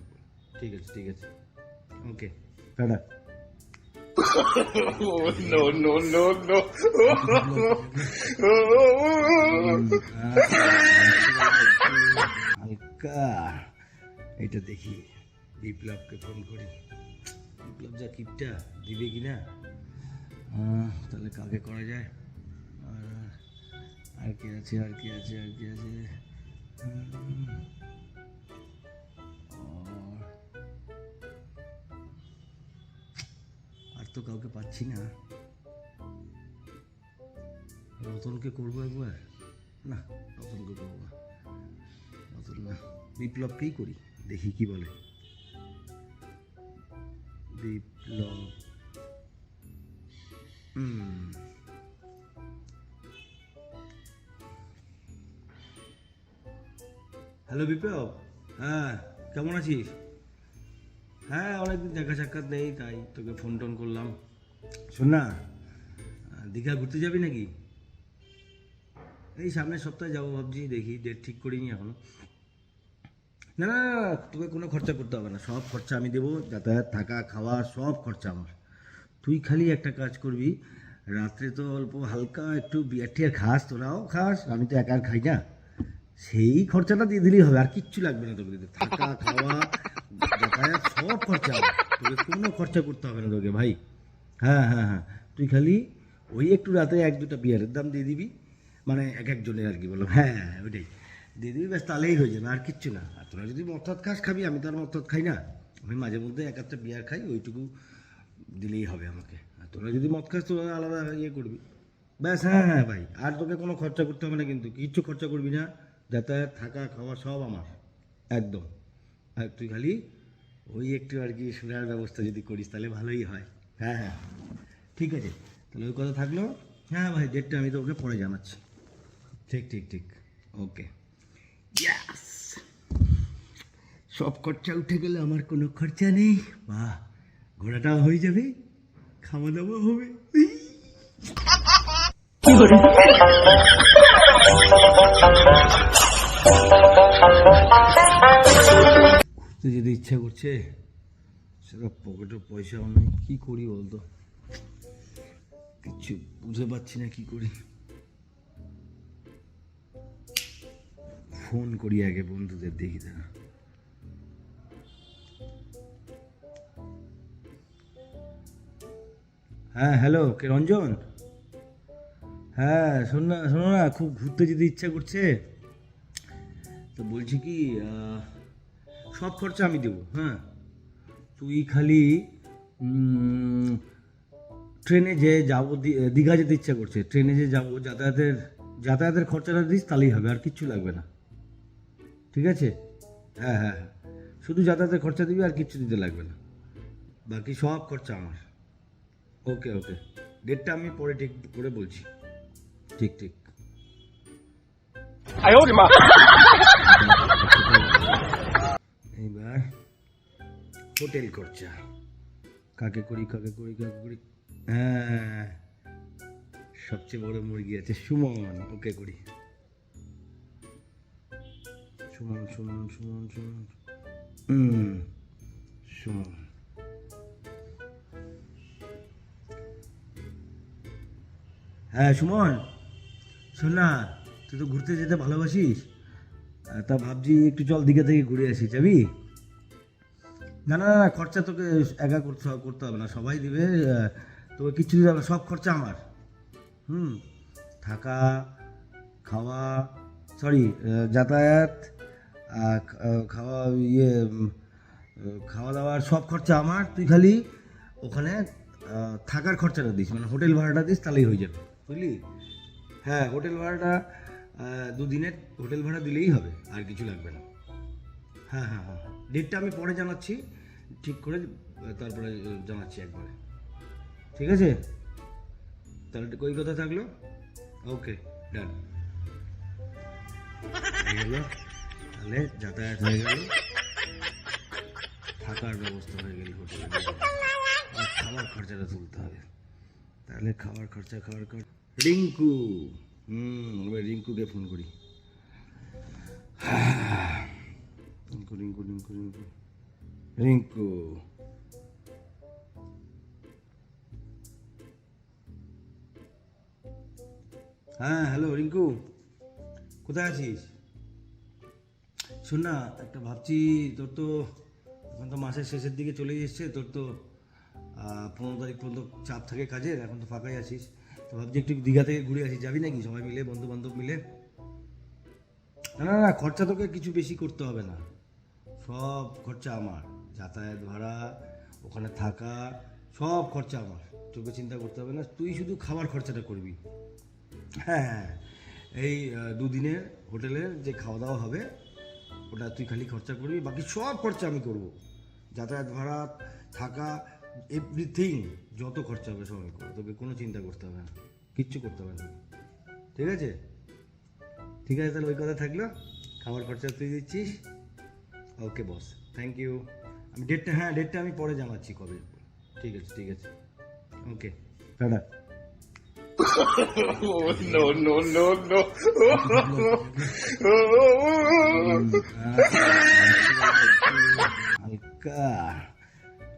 Speaker 1: ঠিক আছে ঠিক আছে, ওকে, tata.
Speaker 2: No, no, no, no.
Speaker 1: হালকা এটা দেখি, বিপ্লবকে ফোন করি, বিপ্লব যা কিপটা, দিবে কি না, তাহলে কাকে করা যায়, আর কি আছে, আর তো কাউকে পাচ্ছি না। রতনকে করবো একবার, না রতনকে করবো না, রতন না, বিপ্লবকেই করি, দেখি কি বলে বিপ্লব। হ্যালো বিপ্লব, হ্যাঁ কেমন আছিস? হ্যাঁ, অনেকদিন দেখা সাক্ষাৎ নেই, তাই তোকে ফোন টোন করলাম। শোন না, দীঘা ঘুরতে যাবি নাকি? এই সামনের সপ্তাহে যাবো ভাবছি, দেখি ডেট ঠিক করিনি এখনো। না না না, তোকে কোনো খরচা করতে হবে না, সব খরচা আমি দেবো, যাতায়াত, থাকা, খাওয়া, সব খরচা আমার। তুই খালি একটা কাজ করবি, রাত্রে তো অল্প হালকা একটু বিয়ার টিয়ার খাস, তোরাও খাস, আমি তো একা আর খাই না, সেই খরচাটা দিয়ে দিলেই হবে, আর কিচ্ছু লাগবে না তোকে দিতে, থাকা, খাওয়া, যাতায়াত, সব খরচা আমার, তোকে কোনো খরচা করতে হবে না তোকে ভাই। হ্যাঁ হ্যাঁ হ্যাঁ, তুই খালি ওই একটু রাতে 1-2টা বিয়ারের দাম দিয়ে দিবি, মানে এক একজনের আর কি, বললাম, হ্যাঁ হ্যাঁ ওইটাই দিয়ে দিবি, ব্যাস, তাহলেই হয়ে যাবে, আর কিচ্ছু না। আর তোরা যদি মদ খাস খাবি, আমি তো আর মদ খাই না, আমি মাঝে মধ্যে 1-1টা বিয়ার খাই, ওইটুকু দিলেই হবে আমাকে। আর তোরা যদি মদ খাস তোরা আলাদা ইয়ে করবি, ব্যাস। হ্যাঁ হ্যাঁ ভাই, আর তোকে কোনো খরচা করতে হবে না, কিন্তু কিচ্ছু খরচা করবি না, যাতায়াত, থাকা, খাওয়া সব আমার একদম। আর তুই খালি ওই একটু আর কি শোনার ব্যবস্থা যদি করিস তাহলে ভালোই হয়। হ্যাঁ হ্যাঁ ঠিক আছে, তাহলে ওই কথা থাকলো। হ্যাঁ ভাই, ডেটটা আমি তো ওকে পরে জানাচ্ছি। ঠিক ঠিক ঠিক, ওকে। ইয়াস, সব খরচা উঠে গেলে আমার কোনো খরচা নেই। বাহ, ঘোরাটাও হয়ে যাবে, খাওয়া দাওয়া হবে। ঘুরতে যেতে ইচ্ছা করছে, সেটা পকেটে পয়সাও নেই, কি করি বলতো, কিছু বুঝে পাচ্ছি না কি করি। ফোন করি আগে বন্ধুদের, দেখি তারা। হ্যাঁ হ্যালো, কে রঞ্জন? হ্যাঁ শোনো না, খুব ঘুরতে যেতে ইচ্ছা করছে, তো বলছি কি সব খরচা আমি দেবো। হ্যাঁ, তুই খালি ট্রেনে যে যাবো, দীঘা যেতে ইচ্ছা করছে, ট্রেনে যে যাবো, যাতায়াতের খরচাটা দিস তাহলেই হবে, আর কিচ্ছু লাগবে না, ঠিক আছে? হ্যাঁ হ্যাঁ হ্যাঁ, শুধু যাতায়াতের খরচা দিবি, আর কিচ্ছু দিতে লাগবে না, বাকি সব খরচা আমার। ওকে ওকে, ডেটটা আমি পরে ঠিক করে বলছি। ঠিক ঠিক।
Speaker 2: 哎呦我的妈！
Speaker 1: এইবার হোটেল খরচা কাকে করি। হ্যাঁ, সবচেয়ে বড় মুরগি আছে সুমন, ওকে করি। সুমন সুমন। হ্যাঁ সুমন, শোন না, তুই তো ঘুরতে যেতে ভালোবাসিস, তা ভাবছি একটু চল দীঘা থেকে ঘুরে আসি, যাবি? না না না, খরচা তোকে একা করতে হবে না, সবাই দিবে, তোকে কিচ্ছু দিতে হবে না, সব খরচা আমার। থাকা, খাওয়া, সরি, যাতায়াত, খাওয়া, খাওয়া দাওয়ার সব খরচা আমার। তুই খালি ওখানে থাকার খরচাটা দিস, মানে হোটেল ভাড়াটা দিস, তাহলেই হয়ে যাবে, বুঝলি? হ্যাঁ, হোটেল ভাড়াটা দুদিনের হোটেল ভাড়া দিলেই হবে, আর কিছু লাগবে না। হ্যাঁ হ্যাঁ হ্যাঁ, ডেটটা আমি পরে জানাচ্ছি, ঠিক করে তারপরে জানাচ্ছি একবারে, ঠিক আছে? তাহলে ওই কথা থাকলো, ওকে ডান। হয়ে গেল, তাহলে যাতায়াত হয়ে গেল, থাকার ব্যবস্থা হয়ে গেল হোটেলে, আর খাবার খরচাটা তুলতে হবে, তাহলে খাবার খরচা রিঙ্কু। এবার রিঙ্কুকে ফোন করি। রিঙ্কু, হ্যাঁ হ্যালো রিঙ্কু, কোথায় আছিস? শোন না, একটা ভাবছি, তোর তো এখন তো মাসের শেষের দিকে চলে এসছে, তোর তো 15 তারিখ পর্যন্ত চাপ থাকে কাজের, এখন তো ফাঁকাই আছিস, তো ভাবছি একটু দীঘা থেকে ঘুরে আসি, যাবি নাকি সবাই মিলে, বন্ধু বান্ধব মিলে? না না না, খরচা তোকে কিছু বেশি করতে হবে না, সব খরচা আমার, যাতায়াত ভাড়া, ওখানে থাকা, সব খরচা আমার, তোকে চিন্তা করতে হবে না, তুই শুধু খাবার খরচাটা করবি। হ্যাঁ হ্যাঁ, এই দুদিনের হোটেলের যে খাওয়া দাওয়া হবে ওটা তুই খালি খরচা করবি, বাকি সব খরচা আমি করব, যাতায়াত ভাড়া, থাকা, এভরিথিং, যত খরচা হবে সব আমি করবো, তোকে কোনো চিন্তা করতে হবে না, কিচ্ছু করতে হবে না, ঠিক আছে? ঠিক আছে, তাহলে ওই কথা থাকলো, খাবার খরচা তুই দিচ্ছিস। ওকে বস, থ্যাংক ইউ। আমি ডেটটা আমি পরে জানাচ্ছি কবে। ঠিক আছে ঠিক আছে, ওকে, tata.
Speaker 2: No, no, no, no.
Speaker 1: হালকা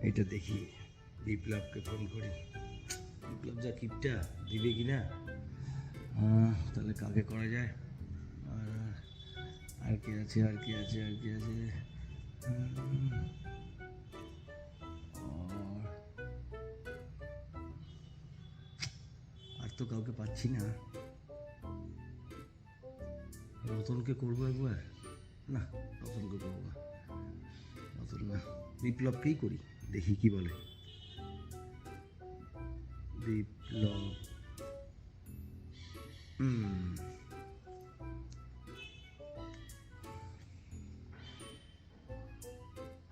Speaker 1: এটা দেখি, বিপ্লবকে ফোন করি, বিপ্লব যা কিপটা, দিবে কি না, তাহলে কাকে করা যায়, আর কি আছে। আর তো কাউকে পাচ্ছি না, রতনকে করবো একবার, না রতনকে করবো না, রতন না, বিপ্লবকেই করি, দেখি কি বলে বিপ্লব।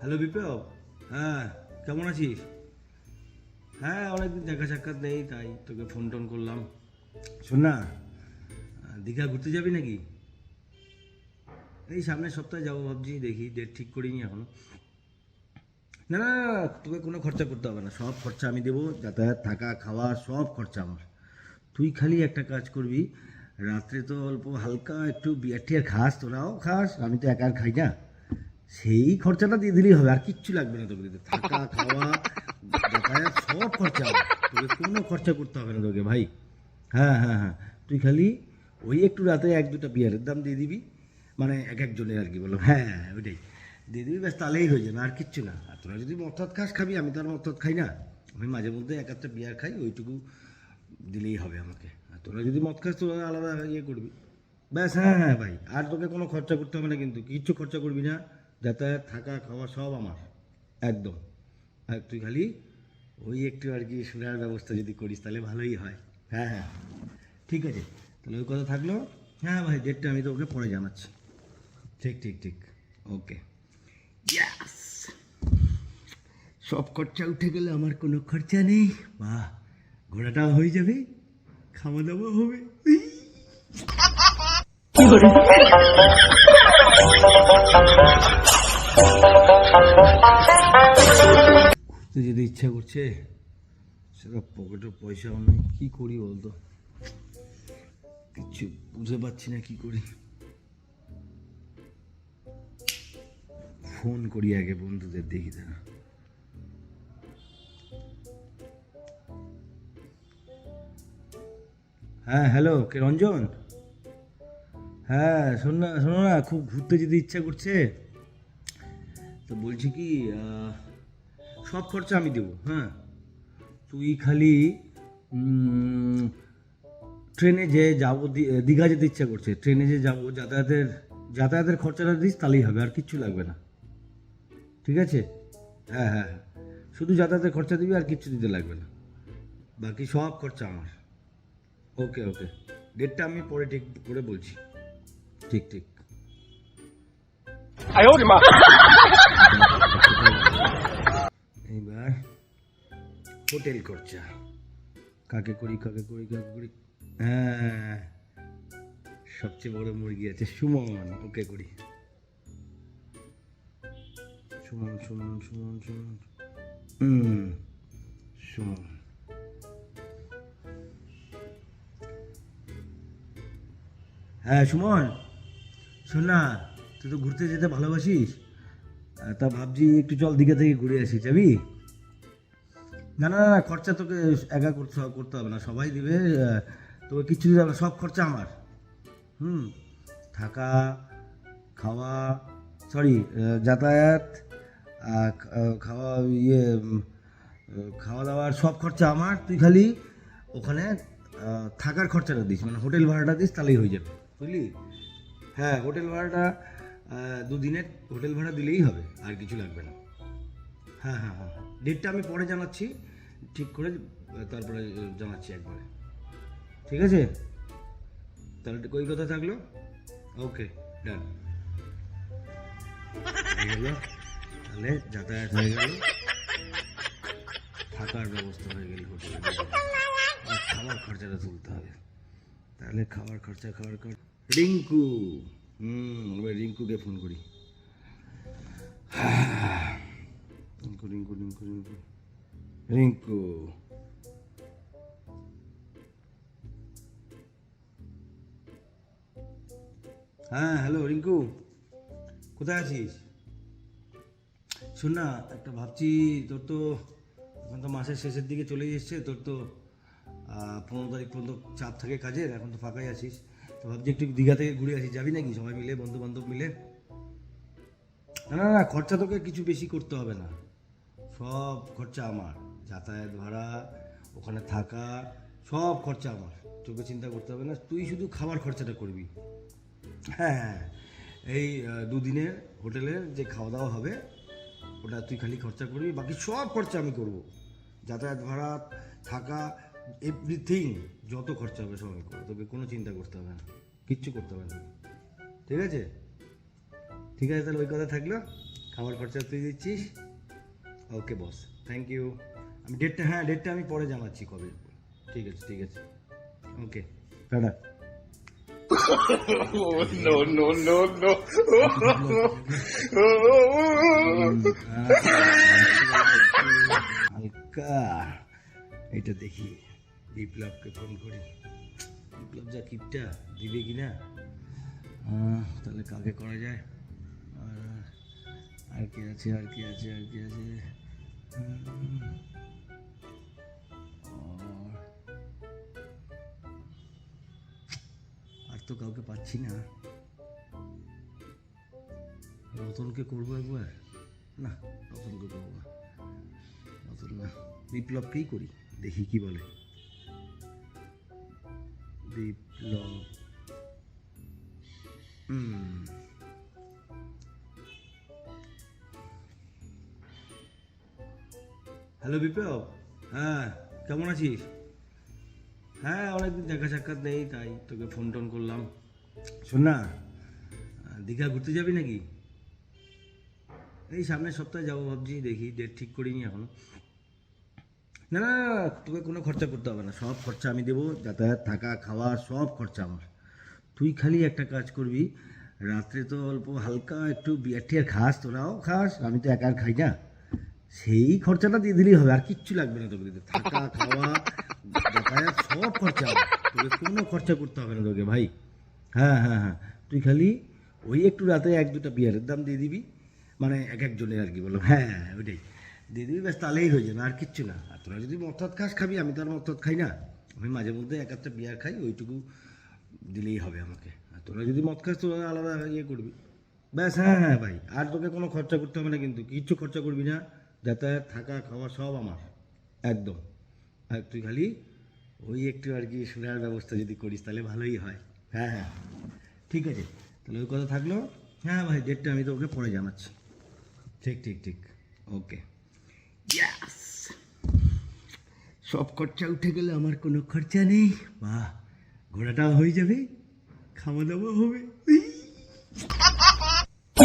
Speaker 1: হ্যালো বিপ্লব, হ্যাঁ কেমন আছিস? হ্যাঁ অনেকদিন দেখা সাক্ষাৎ নেই, তাই তোকে ফোন টোন করলাম। শোন না, দীঘা ঘুরতে যাবি নাকি? এই সামনের সপ্তাহে যাবো ভাবছি, দেখি ডেট ঠিক করিনি এখনো। না না না, তোকে কোনো খরচা করতে হবে না, সব খরচা আমি দেবো, যাতায়াত থাকা খাওয়া সব খরচা আমার। তুই খালি একটা কাজ করবি, রাত্রে তো অল্প হালকা একটু বিয়ার টিয়ার খাস, তোরাও খাস, আমি তো একা আর খাই না, সেই খরচাটা দিয়ে দিলেই হবে, আর কিচ্ছু লাগবে না তোকে দিতে। থাকা খাওয়া যাতায়াত সব খরচা আমার। তোকে কোনো খরচা করতে হবে না তোকে ভাই। হ্যাঁ হ্যাঁ হ্যাঁ, তুই খালি ওই একটু রাতে এক দুটা বিয়ারের দাম দিয়ে দিবি, মানে এক একজনের আর কি বলো, হ্যাঁ হ্যাঁ ওইটাই দিয়ে দিবি, ব্যাস তাহলেই হয়ে যাবে, আর কিচ্ছু না। আর তোরা যদি মদ খাস খাবি, আমি তো আর মদ খাই না, আমি মাঝে মধ্যে এক একটা বিয়ার খাই, ওইটুকু দিলেই হবে আমাকে। আর তোরা যদি মদ খাস তোরা আলাদা ইয়ে করবি, ব্যাস। হ্যাঁ হ্যাঁ ভাই, আর তোকে কোনো খরচা করতে হবে না, কিন্তু কিচ্ছু খরচা করবি না, যাতায়াত থাকা খাওয়া সব আমার একদম। আর তুই খালি ওই একটু আর কি শোনার ব্যবস্থা যদি করিস তাহলে ভালোই হয়। হ্যাঁ হ্যাঁ ঠিক আছে, তাহলে ওই কথা থাকলো। হ্যাঁ ভাই, ডেটটা আমি তোকে পরে জানাচ্ছি। ঠিক ঠিক ঠিক, ওকে। ইয়াস, সব খরচা উঠে গেলে আমার কোনো খরচা নেই, বাহ, ঘোরাটাও হয়ে যাবে, খাওয়া দাওয়া হবে। ঘুরতে যেতে ইচ্ছা করছে, সেটা পকেটে পয়সাও নেই, কি করি বলতো, কিচ্ছু বুঝে পাচ্ছি না কি করি। ফোন করি আগে বন্ধুদের, দেখি তারা। হ্যাঁ হ্যালো, কে রঞ্জন? হ্যাঁ শোনো না, খুব ঘুরতে যেতে ইচ্ছা করছে, তো বলছি কি, সব খরচা আমি দেবো, হ্যাঁ। তুই খালি ট্রেনে যে যাবো, দীঘা যেতে ইচ্ছা করছে, ট্রেনে যে যাবো, যাতায়াতের খরচাটা দিস তাহলেই হবে, আর কিচ্ছু লাগবে না, ঠিক আছে? হ্যাঁ হ্যাঁ হ্যাঁ, শুধু যাতায়াতের খরচা দিবি, আর কিচ্ছু দিতে লাগবে না, বাকি সব খরচা আমার। ওকে ওকে, ডেটটা আমি পরে ঠিক করে বলছি। ঠিক ঠিক।
Speaker 2: 哎呦我的妈！
Speaker 1: এইবার হোটেল খরচা কাকে করি, হ্যাঁ, সবচেয়ে বড় মুরগি আছে সুমন, ওকে করি। সুমন সুমন সুমন সুমন, সুমন। হ্যাঁ সুমন, শোন না, তুই তো ঘুরতে যেতে ভালোবাসিস, তা ভাবছি একটু চল দীঘা থেকে ঘুরে আসি, যাবি? না না না, খরচা তোকে একা করতে হবে না, সবাই দিবে, তোকে কিচ্ছু দিতে হবে না, সব খরচা আমার। থাকা খাওয়া, সরি, যাতায়াত, খাওয়া, ইয়ে খাওয়া দাওয়ার সব খরচা আমার। তুই খালি ওখানে থাকার খরচাটা দিস, মানে হোটেল ভাড়াটা দিস, তাহলেই হয়ে যাবে, বুঝলি? হ্যাঁ, হোটেল ভাড়াটা দুদিনের হোটেল ভাড়া দিলেই হবে, আর কিছু লাগবে না। হ্যাঁ হ্যাঁ হ্যাঁ, ডেটটা আমি পরে জানাচ্ছি, ঠিক করে তারপরে জানাচ্ছি একবারে, ঠিক আছে? তাহলে ওই কথা থাকলো, ওকে ডান। হয়ে গেল, তাহলে যাতায়াত হয়ে গেল, থাকার ব্যবস্থা হয়ে গেল হোটেলে, খাওয়ার খরচাটা তুলতে হবে, তাহলে খাওয়ার খরচা রিঙ্কু, এবার রিঙ্কুকে ফোন করি। রিঙ্কু রিঙ্কু রিঙ্কু রিঙ্কু রিঙ্কু, হ্যাঁ হ্যালো রিঙ্কু, কোথায় আছিস? শোন না, একটা ভাবছি, তোর তো এখন তো মাসের শেষের দিকে চলে এসছে, তোর তো 15 তারিখ পর্যন্ত চাপ থাকে কাজের, এখন তো ফাঁকাই আছিস, তো ভাবছি একটু দীঘা থেকে ঘুরে আসি, যাবি নাকি সবাই মিলে, বন্ধু বান্ধব মিলে? না না না, খরচা তোকে কিছু বেশি করতে হবে না, সব খরচা আমার, যাতায়াত ভাড়া, ওখানে থাকা, সব খরচা আমার, তোকে চিন্তা করতে হবে না, তুই শুধু খাবার খরচাটা করবি। হ্যাঁ, এই দুদিনের হোটেলের যে খাওয়া দাওয়া হবে ওটা তুই খালি খরচা করবি, বাকি সব খরচা আমি করব, যাতায়াত ভাড়া, থাকা, এভরিথিং, যত খরচা হবে সব আমি করবো, তোকে কোনো চিন্তা করতে হবে না, কিচ্ছু করতে হবে না, ঠিক আছে? ঠিক আছে, তাহলে ওই কথা থাকলো, খাবার খরচা তুই দিচ্ছিস? ওকে বস, থ্যাংক ইউ। আমি ডেটটা আমি পরে জানাচ্ছি কবে। ঠিক আছে ওকে, tata.
Speaker 2: no, no, no, no.
Speaker 1: হালকা এটা দেখি, বিপ্লবকে ফোন করি। বিপ্লব যা কিপটা, দিবে কিনা? তাহলে কাকে করা যায়? আর কি আছে? আর তো কাউকে পাচ্ছি না। রতনকে করবো একবার? না, রতনকে করবো না, রতন না, বিপ্লবকেই করি, দেখি কি বলে। বিপ্লব, হ্যালো বিপ্লব, হ্যাঁ কেমন আছিস? হ্যাঁ, অনেকদিন দেখা সাক্ষাৎ নেই, তাই তোকে ফোন টোন করলাম। শোন না, দীঘা ঘুরতে যাবি নাকি? এই সামনের সপ্তাহে যাবো ভাবছি, দেখি ডেট ঠিক করিনি এখনো। না না না, তোকে কোনো খরচা করতে হবে না, সব খরচা আমি দেবো, যাতায়াত, থাকা, খাওয়া সব খরচা আমার। তুই খালি একটা কাজ করবি, রাত্রে তো অল্প হালকা একটু বিয়ার টিয়ার খাস, তোরাও খাস, আমি তো একা আর খাই না, সেই খরচাটা দিয়ে দিলেই হবে, আর কিচ্ছু লাগবে না তোকে দিতে। থাকা, খাওয়া, যাতায়াত সব খরচা আমার, তোকে কোনো খরচা করতে হবে না তোকে ভাই। হ্যাঁ, তুই খালি ওই একটু রাতে 1-2টা বিয়ারের দাম দিয়ে দিবি, মানে এক জনের আর কি বলো, হ্যাঁ ওইটাই দিয়ে দিবি, ব্যাস তাহলেই হয়ে যাবে, আর কিচ্ছু না। আর তোরা যদি মদ খাস খাবি, আমি তো আর মদ খাই না, আমি মাঝে মধ্যে 1-1টা বিয়ার খাই, ওইটুকু দিলেই হবে আমাকে। আর তোরা যদি মদ খাস, তোরা আলাদা ইয়ে করবি, ব্যাস। হ্যাঁ ভাই, আর তোকে কোনো খরচা করতে হবে না, কিন্তু কিচ্ছু খরচা করবি না, যাতায়াত, থাকা, খাওয়া সব আমার একদম। আর তুই খালি ওই একটু আর কি শোনার ব্যবস্থা যদি করিস তাহলে ভালোই হয়। হ্যাঁ, ঠিক আছে, তাহলে ওই কথা থাকলো। হ্যাঁ ভাই, ডেটটা আমি তোকে পরে জানাচ্ছি। ঠিক, ওকে। ইয়াস, সব খরচা উঠে গেলে আমার কোনো খরচা নেই, বাহ, ঘোরাটাও হয়ে যাবে, খাওয়া দাওয়া হবে। কি